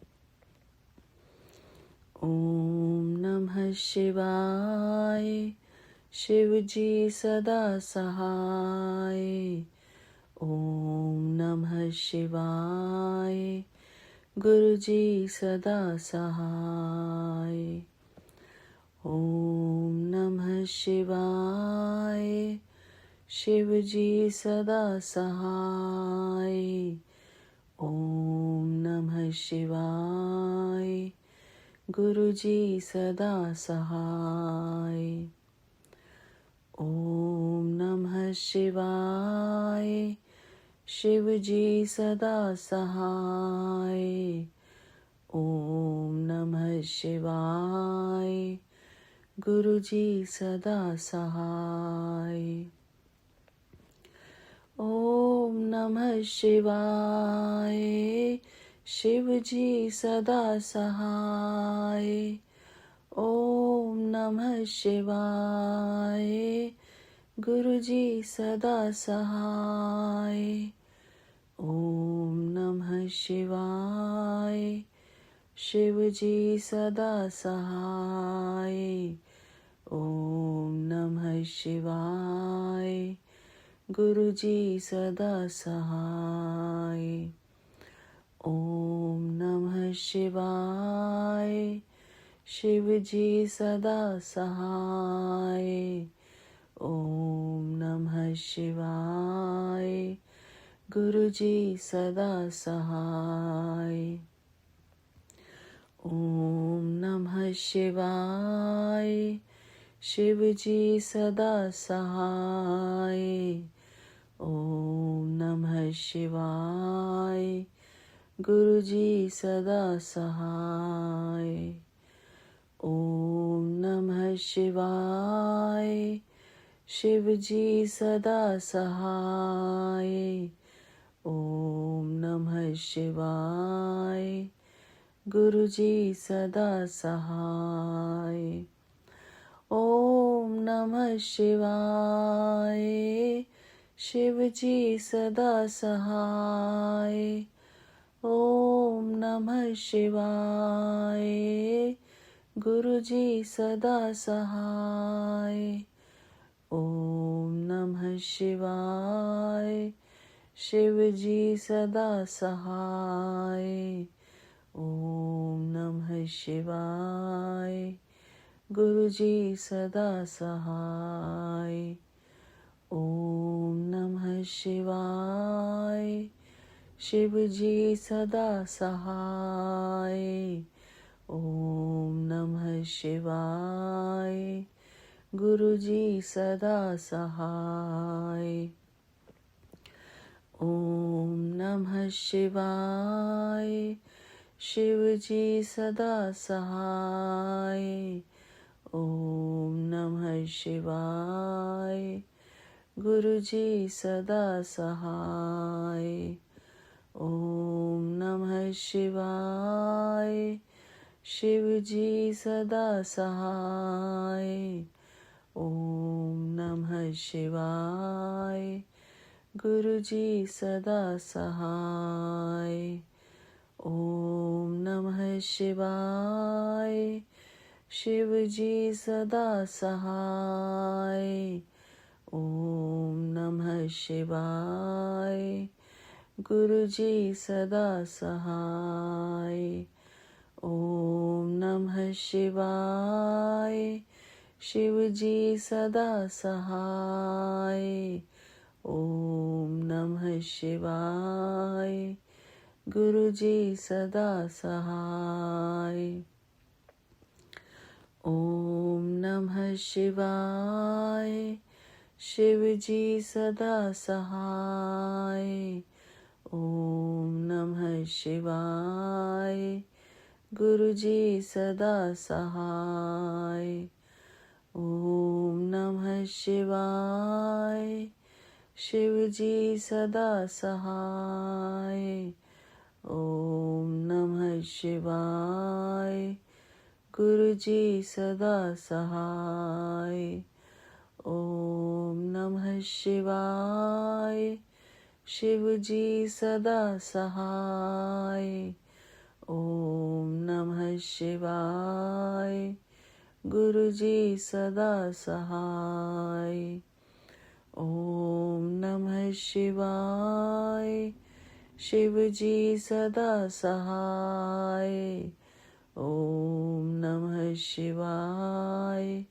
ओम नमः शिवाय, शिव जी सदा सहाय। ओम नमः शिवाय, गुरु जी सदा सहाय। ओम नमः शिवाय, शिव जी सदा सहाय। ओम नमः शिवाय, गुरु जी सदा सहाय। ओम नमः शिवाय, शिव जी सदा सहाय। ओम नमः शिवाय, गुरु जी सदा सहाय। ओम नमः शिवाय, शिव जी सदा सहाय। ओम नमः शिवाय, गुरु जी सदा सहाय। ओम नमः शिवाय, शिव जी सदा सहाय। ओम नमः शिवाय, गुरु जी सदा सहाय। ओम नमः शिवाय, शिव जी सदा सहाय। ओम नमः शिवाय, गुरु जी सदा सहाय। ओम नमः शिवाय। शिव जी सदा सहाय। ओम नमः शिवाय। गुरु जी सदा सहाय। ओम नमः शिवाय। शिव जी सदा सहाय। ओम नमः शिवाय। गुरु जी सदा सहाय। ओम नमः शिवाय। शिव जी सदा सहाय। ओम नमः शिवाय। गुरु जी सदा सहाय। ओम नमः शिवाय। शिव जी सदा सहाय। ओम नमः शिवाय। गुरु जी सदा सहाय। ओम नमः शिवाय। शिव जी सदा सहाय। ओम नमः शिवाय। गुरु जी सदा सहाय। ओम नमः शिवाय। शिव जी सदा सहाय। ओम नमः शिवाय। गुरु जी सदा सहाय। ओम नमः शिवाय। शिव जी सदा सहाय। ओम नमः शिवाय। गुरु जी सदा सहाय। ओम नमः शिवाय। शिव जी सदा सहाय। ओम नमः शिवाय। गुरु जी सदा सहाय। ओम नमः शिवाय। शिव जी सदा सहाय। ओम नमः शिवाय। गुरु जी सदा सहाय। ओम नमः शिवाय। शिव जी सदा सहाय। ओम नमः शिवाय। गुरु जी सदा सहाय। ओम नमः शिवाय। शिव जी सदा सहाय। ओम नमः शिवाय। गुरु जी सदा सहाय। ओम नमः शिवाय। शिव जी सदा सहाय। ओम नमः शिवाय। गुरु जी सदा सहाय। ओम नमः शिवाय। शिव जी सदा सहाय। ओम नमः शिवाय।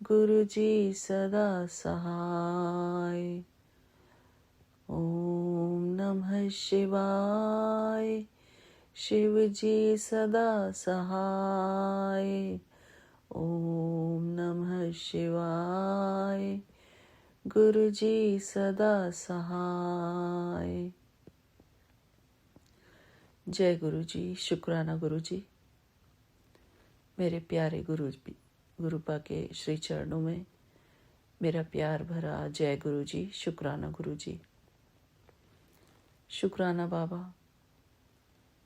गुरु जी सदा सहाय। ओम नमः शिवाय। शिव जी सदा सहाय। ओम नमः शिवाय। गुरु जी सदा सहाय। जय गुरु जी। शुक्राना गुरु जी। मेरे प्यारे गुरुपा के श्री चरणों में मेरा प्यार भरा जय गुरु जी। शुक्राना गुरु जी। शुक्राना बाबा,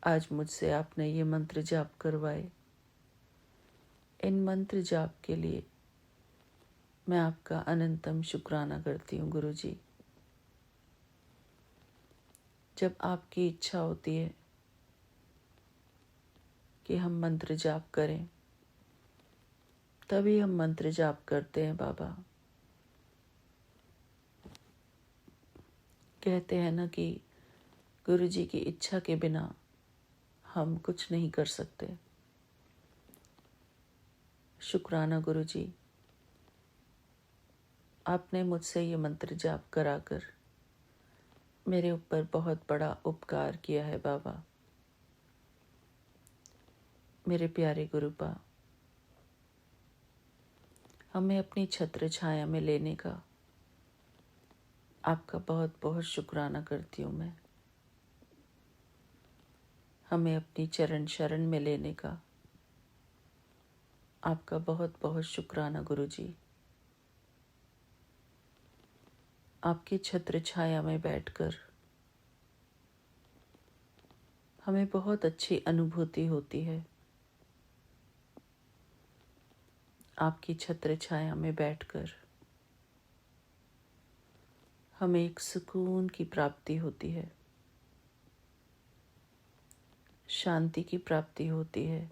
आज मुझसे आपने ये मंत्र जाप करवाए। इन मंत्र जाप के लिए मैं आपका अनंतम शुक्राना करती हूँ गुरु जी। जब आपकी इच्छा होती है कि हम मंत्र जाप करें, तभी हम मंत्र जाप करते हैं बाबा। कहते हैं ना कि गुरु जी की इच्छा के बिना हम कुछ नहीं कर सकते। शुक्राना गुरु जी, आपने मुझसे ये मंत्र जाप कराकर मेरे ऊपर बहुत बड़ा उपकार किया है बाबा। मेरे प्यारे गुरुपा, हमें अपनी छत्र छाया में लेने का आपका बहुत बहुत शुक्राना करती हूँ मैं। हमें अपनी चरण शरण में लेने का आपका बहुत बहुत शुक्राना गुरुजी। आपकी छत्र छाया में बैठकर हमें बहुत अच्छी अनुभूति होती है। आपकी छत्र छाया में बैठकर हमें एक सुकून की प्राप्ति होती है, शांति की प्राप्ति होती है,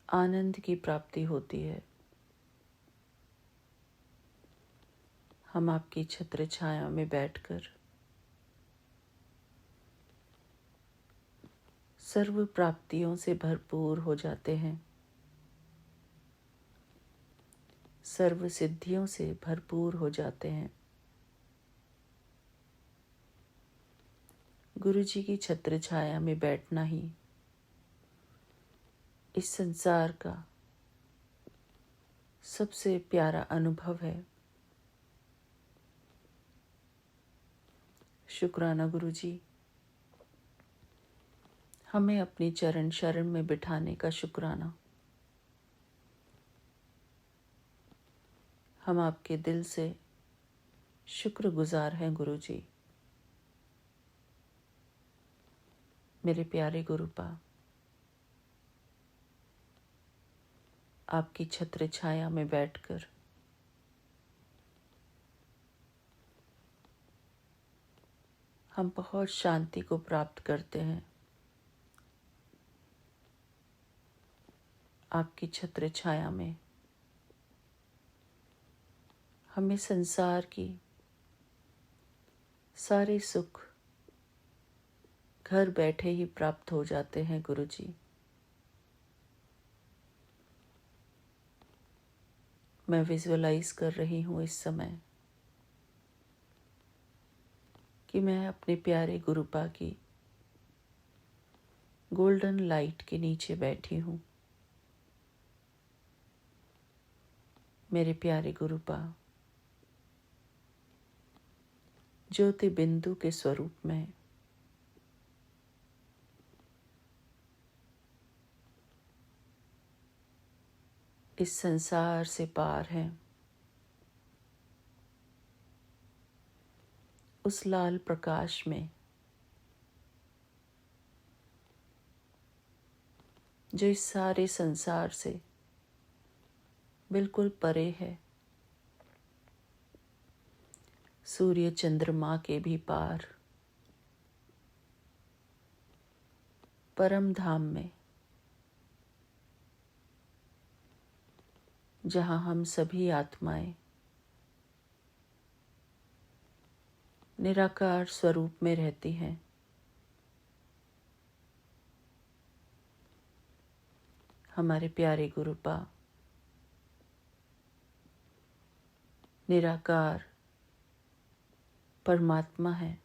आनंद की प्राप्ति होती है। हम आपकी छत्र छाया में बैठकर सर्व प्राप्तियों से भरपूर हो जाते हैं, सर्व सिद्धियों से भरपूर हो जाते हैं। गुरु जी की छत्र छाया में बैठना ही इस संसार का सबसे प्यारा अनुभव है। शुक्राना गुरु जी, हमें अपनी चरण शरण में बिठाने का शुक्राना। हम आपके दिल से शुक्रगुजार हैं गुरु जी। मेरे प्यारे गुरुपा, आपकी छत्र छाया में बैठकर हम बहुत शांति को प्राप्त करते हैं। आपकी छत्र छाया में हमें संसार की सारे सुख घर बैठे ही प्राप्त हो जाते हैं गुरु जी। मैं विजुअलाइज कर रही हूँ इस समय कि मैं अपने प्यारे गुरुपा की गोल्डन लाइट के नीचे बैठी हूँ। मेरे प्यारे गुरुपा ज्योति बिंदु के स्वरूप में इस संसार से पार हैं। उस लाल प्रकाश में जो इस सारे संसार से बिल्कुल परे है, सूर्य चंद्रमा के भी पार, परम धाम में, जहाँ हम सभी आत्माएं निराकार स्वरूप में रहती हैं। हमारे प्यारे गुरुपा निराकार परमात्मा है।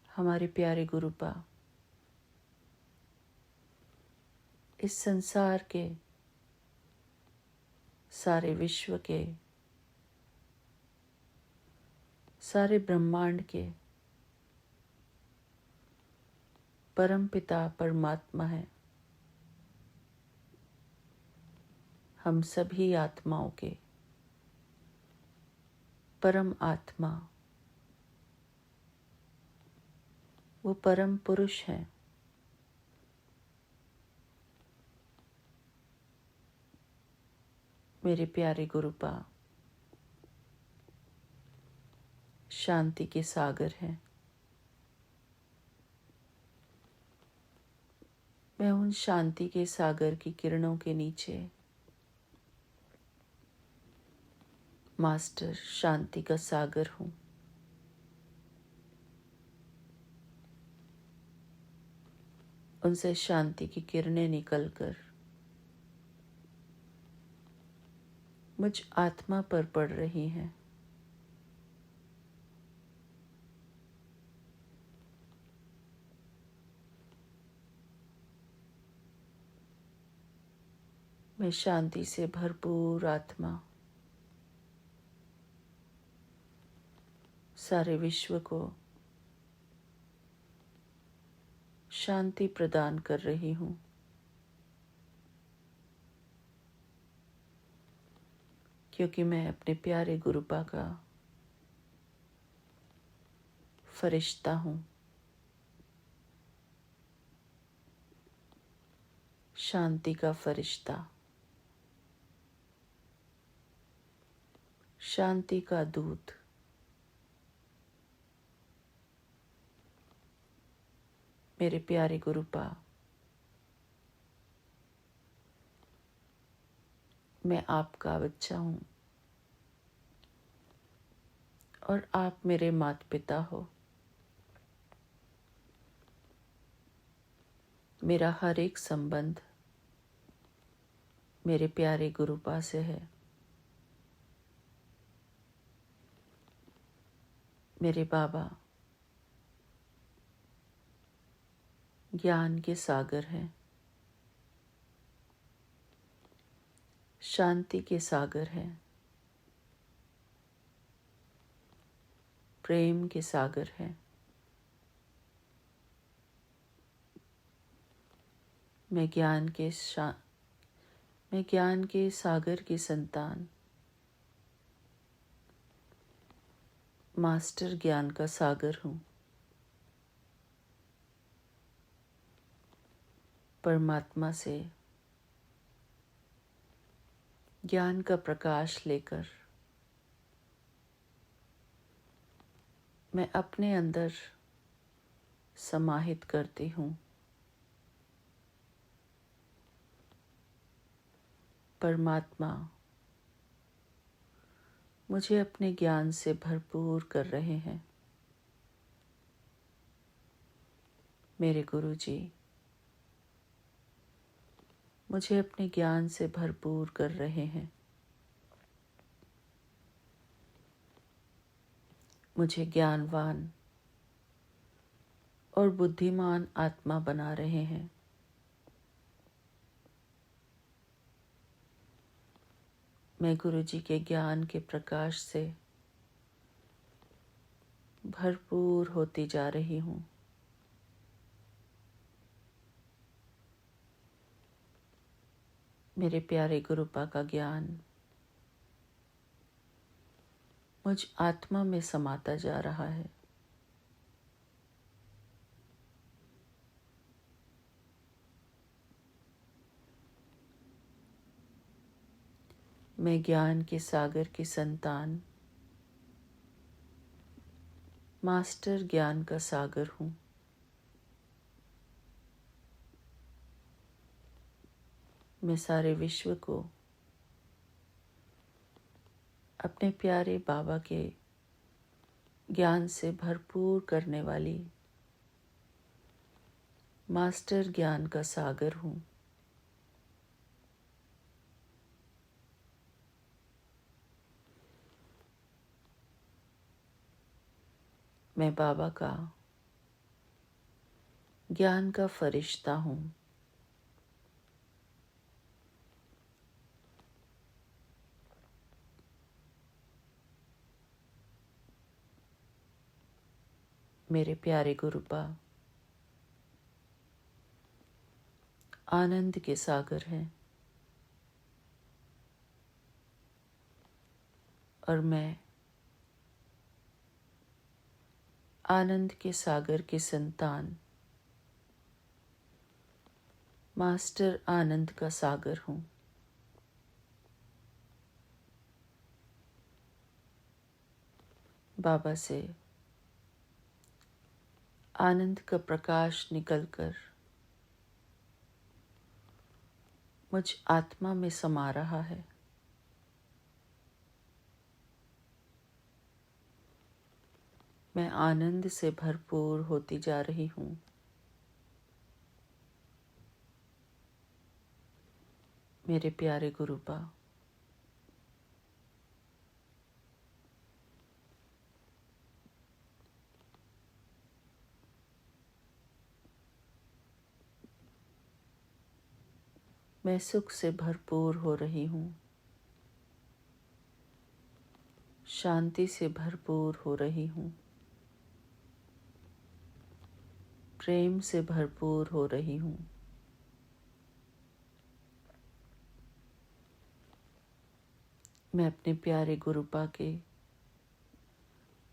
हमारे प्यारे गुरुपा इस संसार के सारे विश्व के सारे ब्रह्मांड के परम पिता परमात्मा है। हम सभी आत्माओं के परम आत्मा वो परम पुरुष है। मेरे प्यारे गुरुपा शांति के सागर हैं। मैं उन शांति के सागर की किरणों के नीचे मास्टर शांति का सागर हूँ। उनसे शांति की किरणें निकलकर मुझ आत्मा पर पड़ रही हैं। मैं शांति से भरपूर आत्मा सारे विश्व को शांति प्रदान कर रही हूँ। क्योंकि मैं अपने प्यारे गुरुपा का फरिश्ता हूँ, शांति का फरिश्ता, शांति का दूत। मेरे प्यारे गुरुपा, मैं आपका बच्चा हूँ और आप मेरे माता पिता हो। मेरा हर एक संबंध मेरे प्यारे गुरुपा से है। मेरे बाबा ज्ञान के सागर हैं, शांति के सागर हैं, प्रेम के सागर हैं। मैं ज्ञान के सागर की संतान, मास्टर ज्ञान का सागर हूँ। परमात्मा से ज्ञान का प्रकाश लेकर मैं अपने अंदर समाहित करती हूँ। परमात्मा मुझे अपने ज्ञान से भरपूर कर रहे हैं। मेरे गुरुजी मुझे अपने ज्ञान से भरपूर कर रहे हैं। मुझे ज्ञानवान और बुद्धिमान आत्मा बना रहे हैं। मैं गुरुजी के ज्ञान के प्रकाश से भरपूर होती जा रही हूँ। मेरे प्यारे गुरुपा का ज्ञान मुझ आत्मा में समाता जा रहा है। मैं ज्ञान के सागर की संतान, मास्टर ज्ञान का सागर हूँ। मैं सारे विश्व को अपने प्यारे बाबा के ज्ञान से भरपूर करने वाली मास्टर ज्ञान का सागर हूँ। मैं बाबा का ज्ञान का फरिश्ता हूँ। मेरे प्यारे गुरुपा आनंद के सागर हैं और मैं आनंद के सागर की संतान, मास्टर आनंद का सागर हूँ। बाबा से आनंद का प्रकाश निकलकर मुझ आत्मा में समा रहा है। मैं आनंद से भरपूर होती जा रही हूँ। मेरे प्यारे गुरुपा मैं सुख से भरपूर हो रही हूँ, शांति से भरपूर हो रही हूँ, प्रेम से भरपूर हो रही हूँ। मैं अपने प्यारे गुरुपा के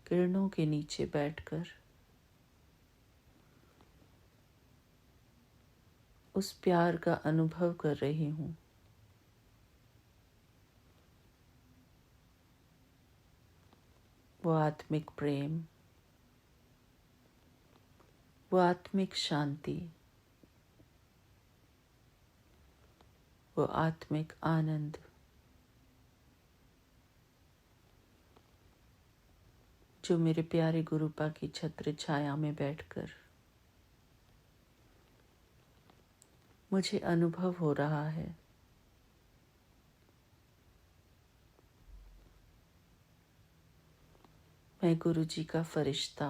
किरणों के नीचे बैठकर उस प्यार का अनुभव कर रही हूँ। वो आत्मिक प्रेम, वो आत्मिक शांति, वो आत्मिक आनंद जो मेरे प्यारे गुरुपा की छत्र छाया में बैठकर मुझे अनुभव हो रहा है। मैं गुरुजी का फरिश्ता,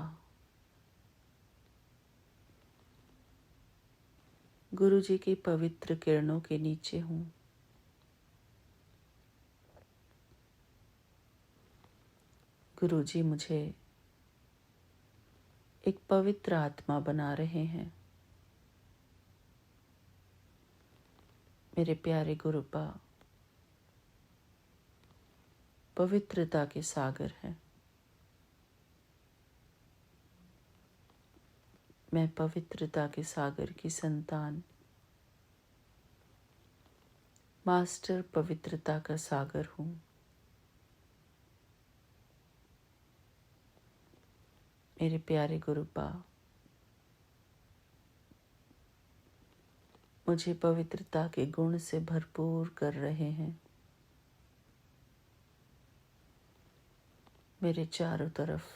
गुरुजी की पवित्र किरणों के नीचे हूँ। गुरुजी मुझे एक पवित्र आत्मा बना रहे हैं। मेरे प्यारे गुरुपा पवित्रता के सागर हैं। मैं पवित्रता के सागर की संतान, मास्टर पवित्रता का सागर हूँ। मेरे प्यारे गुरुपा मुझे पवित्रता के गुण से भरपूर कर रहे हैं। मेरे चारों तरफ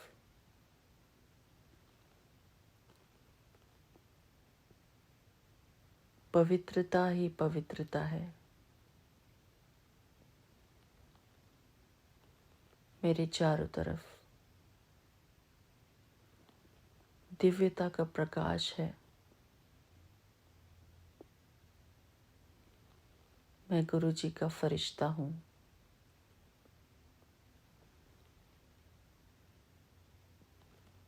पवित्रता ही पवित्रता है। मेरे चारों तरफ दिव्यता का प्रकाश है। मैं गुरुजी का फरिश्ता हूँ।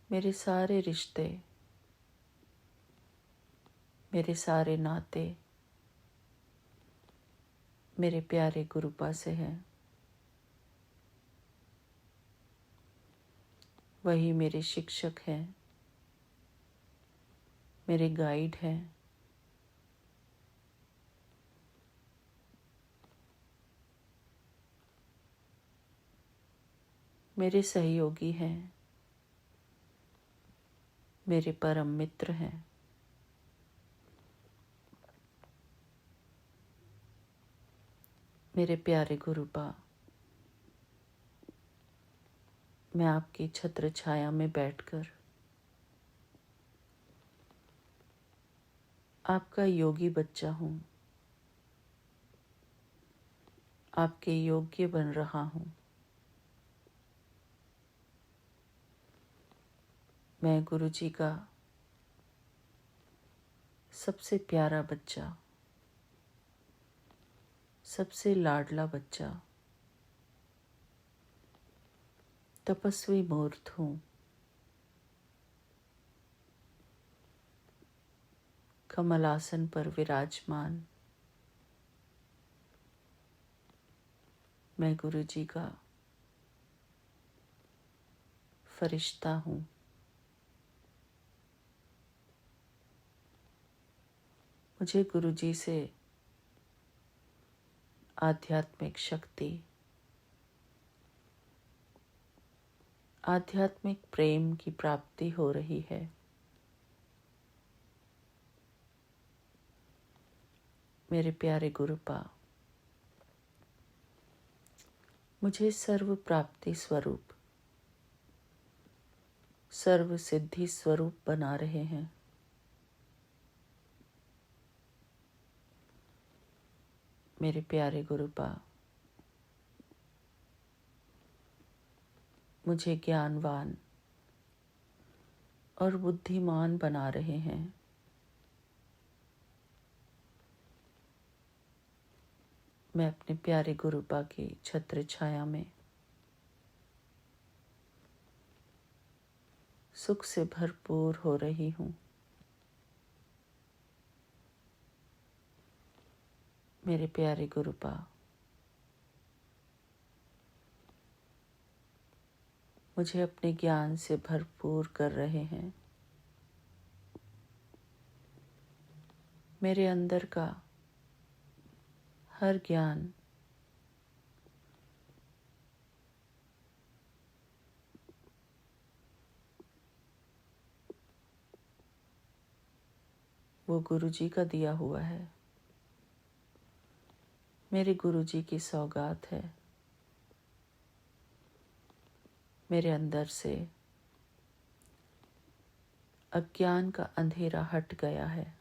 मेरे सारे रिश्ते, मेरे सारे नाते मेरे प्यारे गुरुपा से हैं। वही मेरे शिक्षक हैं, मेरे गाइड हैं। मेरे सहयोगी हैं, मेरे परम मित्र हैं। मेरे प्यारे गुरुपा, मैं आपकी छत्र छाया में बैठकर आपका योगी बच्चा हूँ, आपके योग्य बन रहा हूँ। मैं गुरुजी का सबसे प्यारा बच्चा, सबसे लाडला बच्चा, तपस्वी मूर्त हूँ। कमल आसन पर विराजमान मैं गुरुजी का फरिश्ता हूँ। मुझे गुरुजी से आध्यात्मिक शक्ति, आध्यात्मिक प्रेम की प्राप्ति हो रही है। मेरे प्यारे गुरुपा मुझे सर्व प्राप्ति स्वरूप, सर्व सिद्धि स्वरूप बना रहे हैं। मेरे प्यारे गुरुपा मुझे ज्ञानवान और बुद्धिमान बना रहे हैं। मैं अपने प्यारे गुरुपा की छत्र छाया में सुख से भरपूर हो रही हूँ। मेरे प्यारे गुरुपा, मुझे अपने ज्ञान से भरपूर कर रहे हैं। मेरे अंदर का हर ज्ञान वो गुरुजी का दिया हुआ है, मेरे गुरुजी की सौगात है। मेरे अंदर से अज्ञान का अंधेरा हट गया है।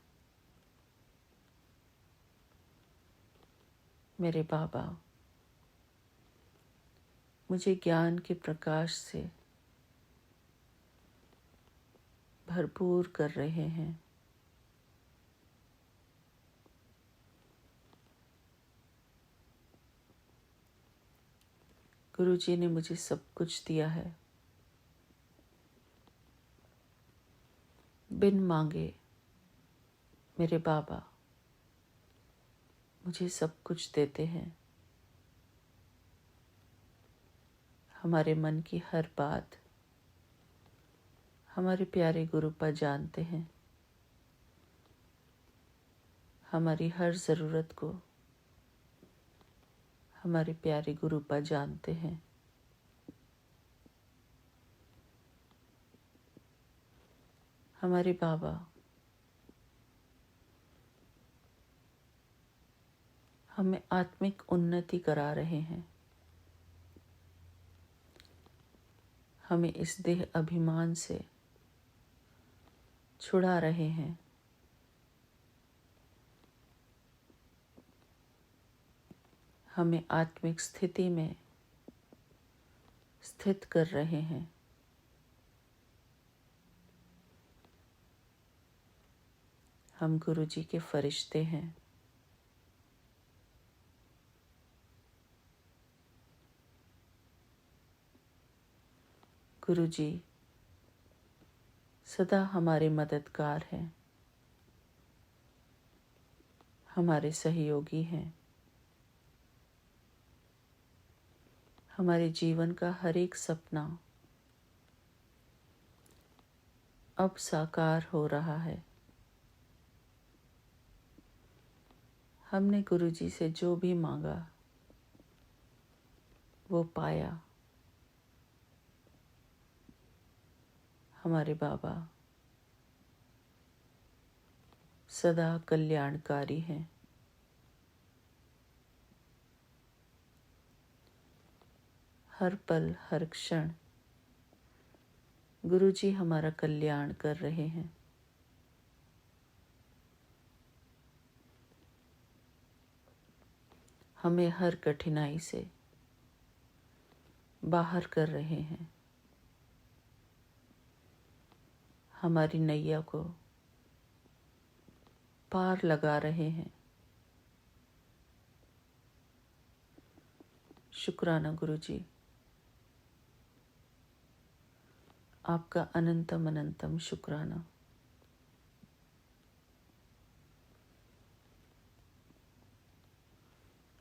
मेरे बाबा मुझे ज्ञान के प्रकाश से भरपूर कर रहे हैं। गुरुजी ने मुझे सब कुछ दिया है। बिन मांगे मेरे बाबा मुझे सब कुछ देते हैं। हमारे मन की हर बात हमारे प्यारे गुरुपा जानते हैं। हमारी हर ज़रूरत को हमारे प्यारे गुरुपा जानते हैं। हमारे बाबा हमें आत्मिक उन्नति करा रहे हैं। हमें इस देह अभिमान से छुड़ा रहे हैं। हमें आत्मिक स्थिति में स्थित कर रहे हैं। हम गुरुजी के फरिश्ते हैं। गुरुजी सदा हमारे मददगार हैं, हमारे सहयोगी हैं। हमारे जीवन का हर एक सपना अब साकार हो रहा है। हमने गुरुजी से जो भी मांगा वो पाया। हमारे बाबा सदा कल्याणकारी हैं। हर पल हर क्षण गुरुजी हमारा कल्याण कर रहे हैं। हमें हर कठिनाई से बाहर कर रहे हैं। हमारी नैया को पार लगा रहे हैं। शुक्राना गुरुजी, आपका अनंतम अनंतम शुक्राना।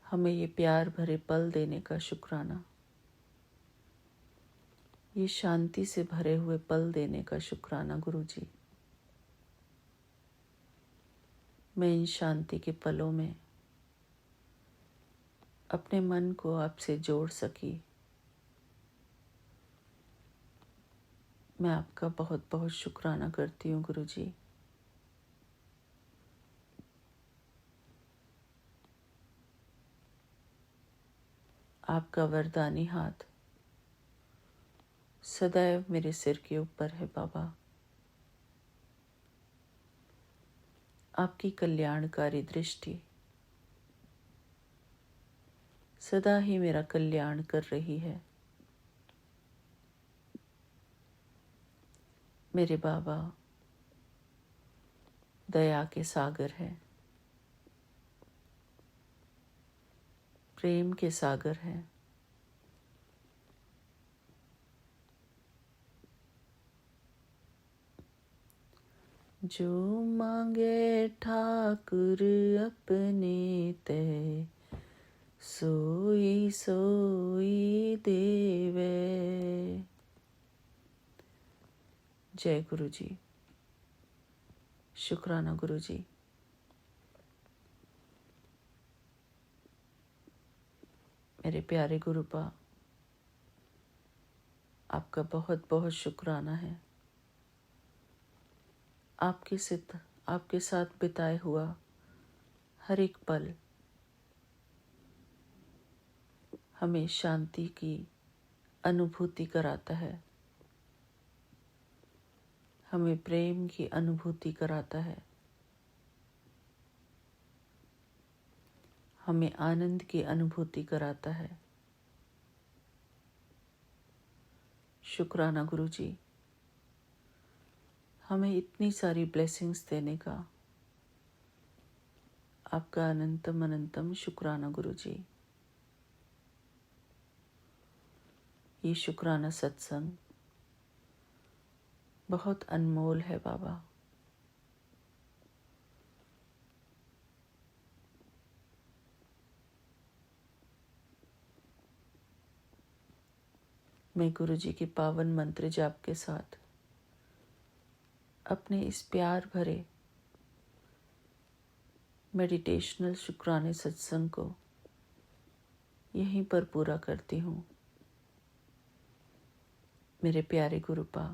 हमें ये प्यार भरे पल देने का शुक्राना, ये शांति से भरे हुए पल देने का शुक्राना गुरुजी। मैं इन शांति के पलों में अपने मन को आपसे जोड़ सकी। मैं आपका बहुत बहुत शुक्राना करती हूँ गुरुजी। आपका वरदानी हाथ सदैव मेरे सिर के ऊपर है बाबा। आपकी कल्याणकारी दृष्टि सदा ही मेरा कल्याण कर रही है। मेरे बाबा दया के सागर हैं। प्रेम के सागर हैं। जो मांगे ठाकुर अपने ते, सोई सोई देवे। जय गुरु जी। शुक्राना गुरु जी। मेरे प्यारे गुरुपा, आपका बहुत बहुत शुक्राना है। आपके साथ बिताए हुआ हर एक पल हमें शांति की अनुभूति कराता है, हमें प्रेम की अनुभूति कराता है, हमें आनंद की अनुभूति कराता है। शुक्राना गुरु जी, हमें इतनी सारी ब्लेसिंग्स देने का आपका अनंतम अनंतम शुक्राना गुरु जी। ये शुक्राना सत्संग बहुत अनमोल है बाबा। मैं गुरु जी के पावन मंत्र जाप के साथ अपने इस प्यार भरे मेडिटेशनल शुक्राने सत्संग को यहीं पर पूरा करती हूँ। मेरे प्यारे गुरुपा,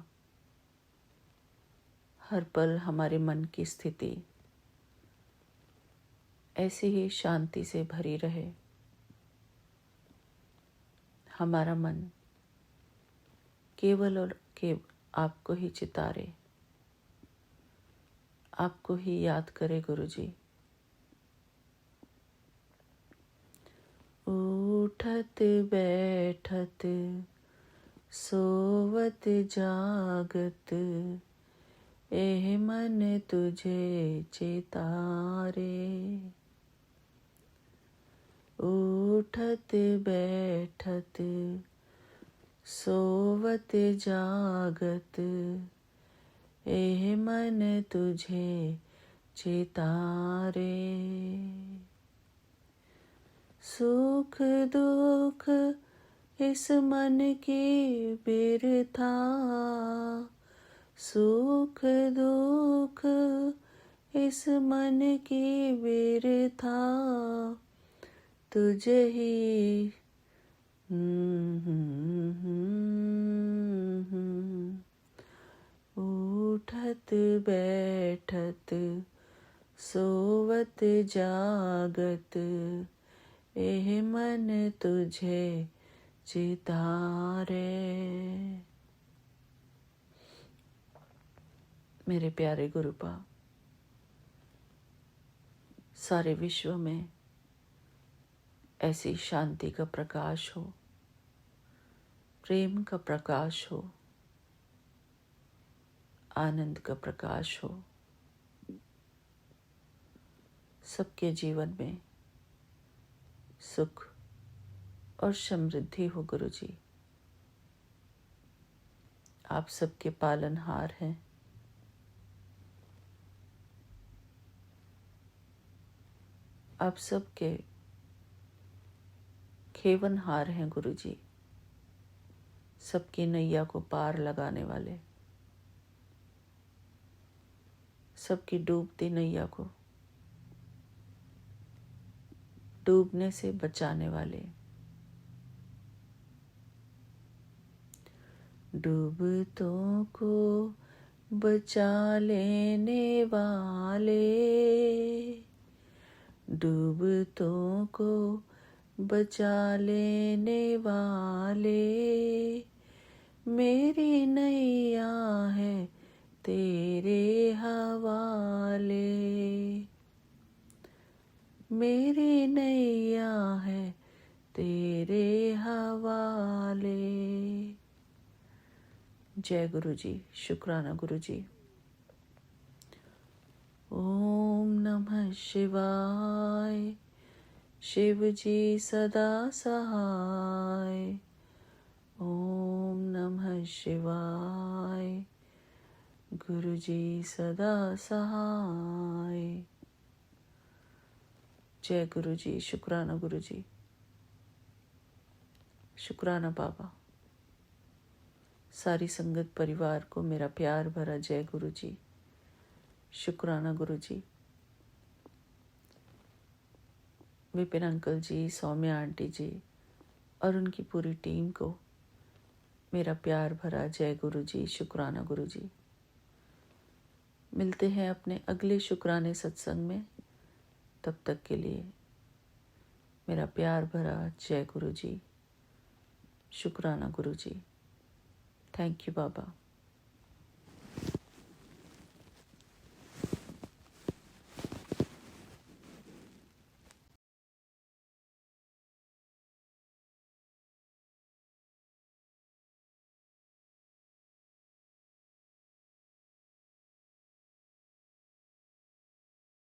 हर पल हमारे मन की स्थिति ऐसी ही शांति से भरी रहे। हमारा मन केवल और केवल आपको ही चितारे, आपको ही याद करे गुरु जी। उठत बैठत सोवत जागत, एह मन तुझे चितारे। उठत बैठत सोवत जागत, एह मन तुझे चितारे। सुख दुख इस मन की बिरथा, सुख दुख इस मन की बिरथा, तुझे ही उठत बैठत सोवत जागत, एह मन तुझे चितारे। मेरे प्यारे गुरुपा, सारे विश्व में ऐसी शांति का प्रकाश हो, प्रेम का प्रकाश हो, आनंद का प्रकाश हो। सबके जीवन में सुख और समृद्धि हो गुरु जी। आप सबके पालनहार हैं। आप सबके खेवनहार हैं गुरु जी। सबकी नैया को पार लगाने वाले, सबकी डूबती नैया को डूबने से बचाने वाले, डूबतों को बचा लेने वाले, डूबतों को बचा लेने वाले, मेरी नैया है तेरे हवाले, मेरी नैया है तेरे हवाले। जय गुरु जी। शुक्राना गुरु जी। ओम नमः शिवाय। शिव जी सदा सहाय। ओम नमः शिवाय। गुरु जी सदा सहाय। जय गुरु जी। शुक्राना गुरु जी। शुक्राना बाबा। सारी संगत परिवार को मेरा प्यार भरा जय गुरु जी। शुक्राना गुरु जी। विपिन अंकल जी, सौम्या आंटी जी और उनकी पूरी टीम को मेरा प्यार भरा जय गुरु जी। शुक्राना गुरु जी। मिलते हैं अपने अगले शुक्राने सत्संग में। तब तक के लिए मेरा प्यार भरा जय गुरु जी। शुक्राना गुरु जी। Thank you Baba.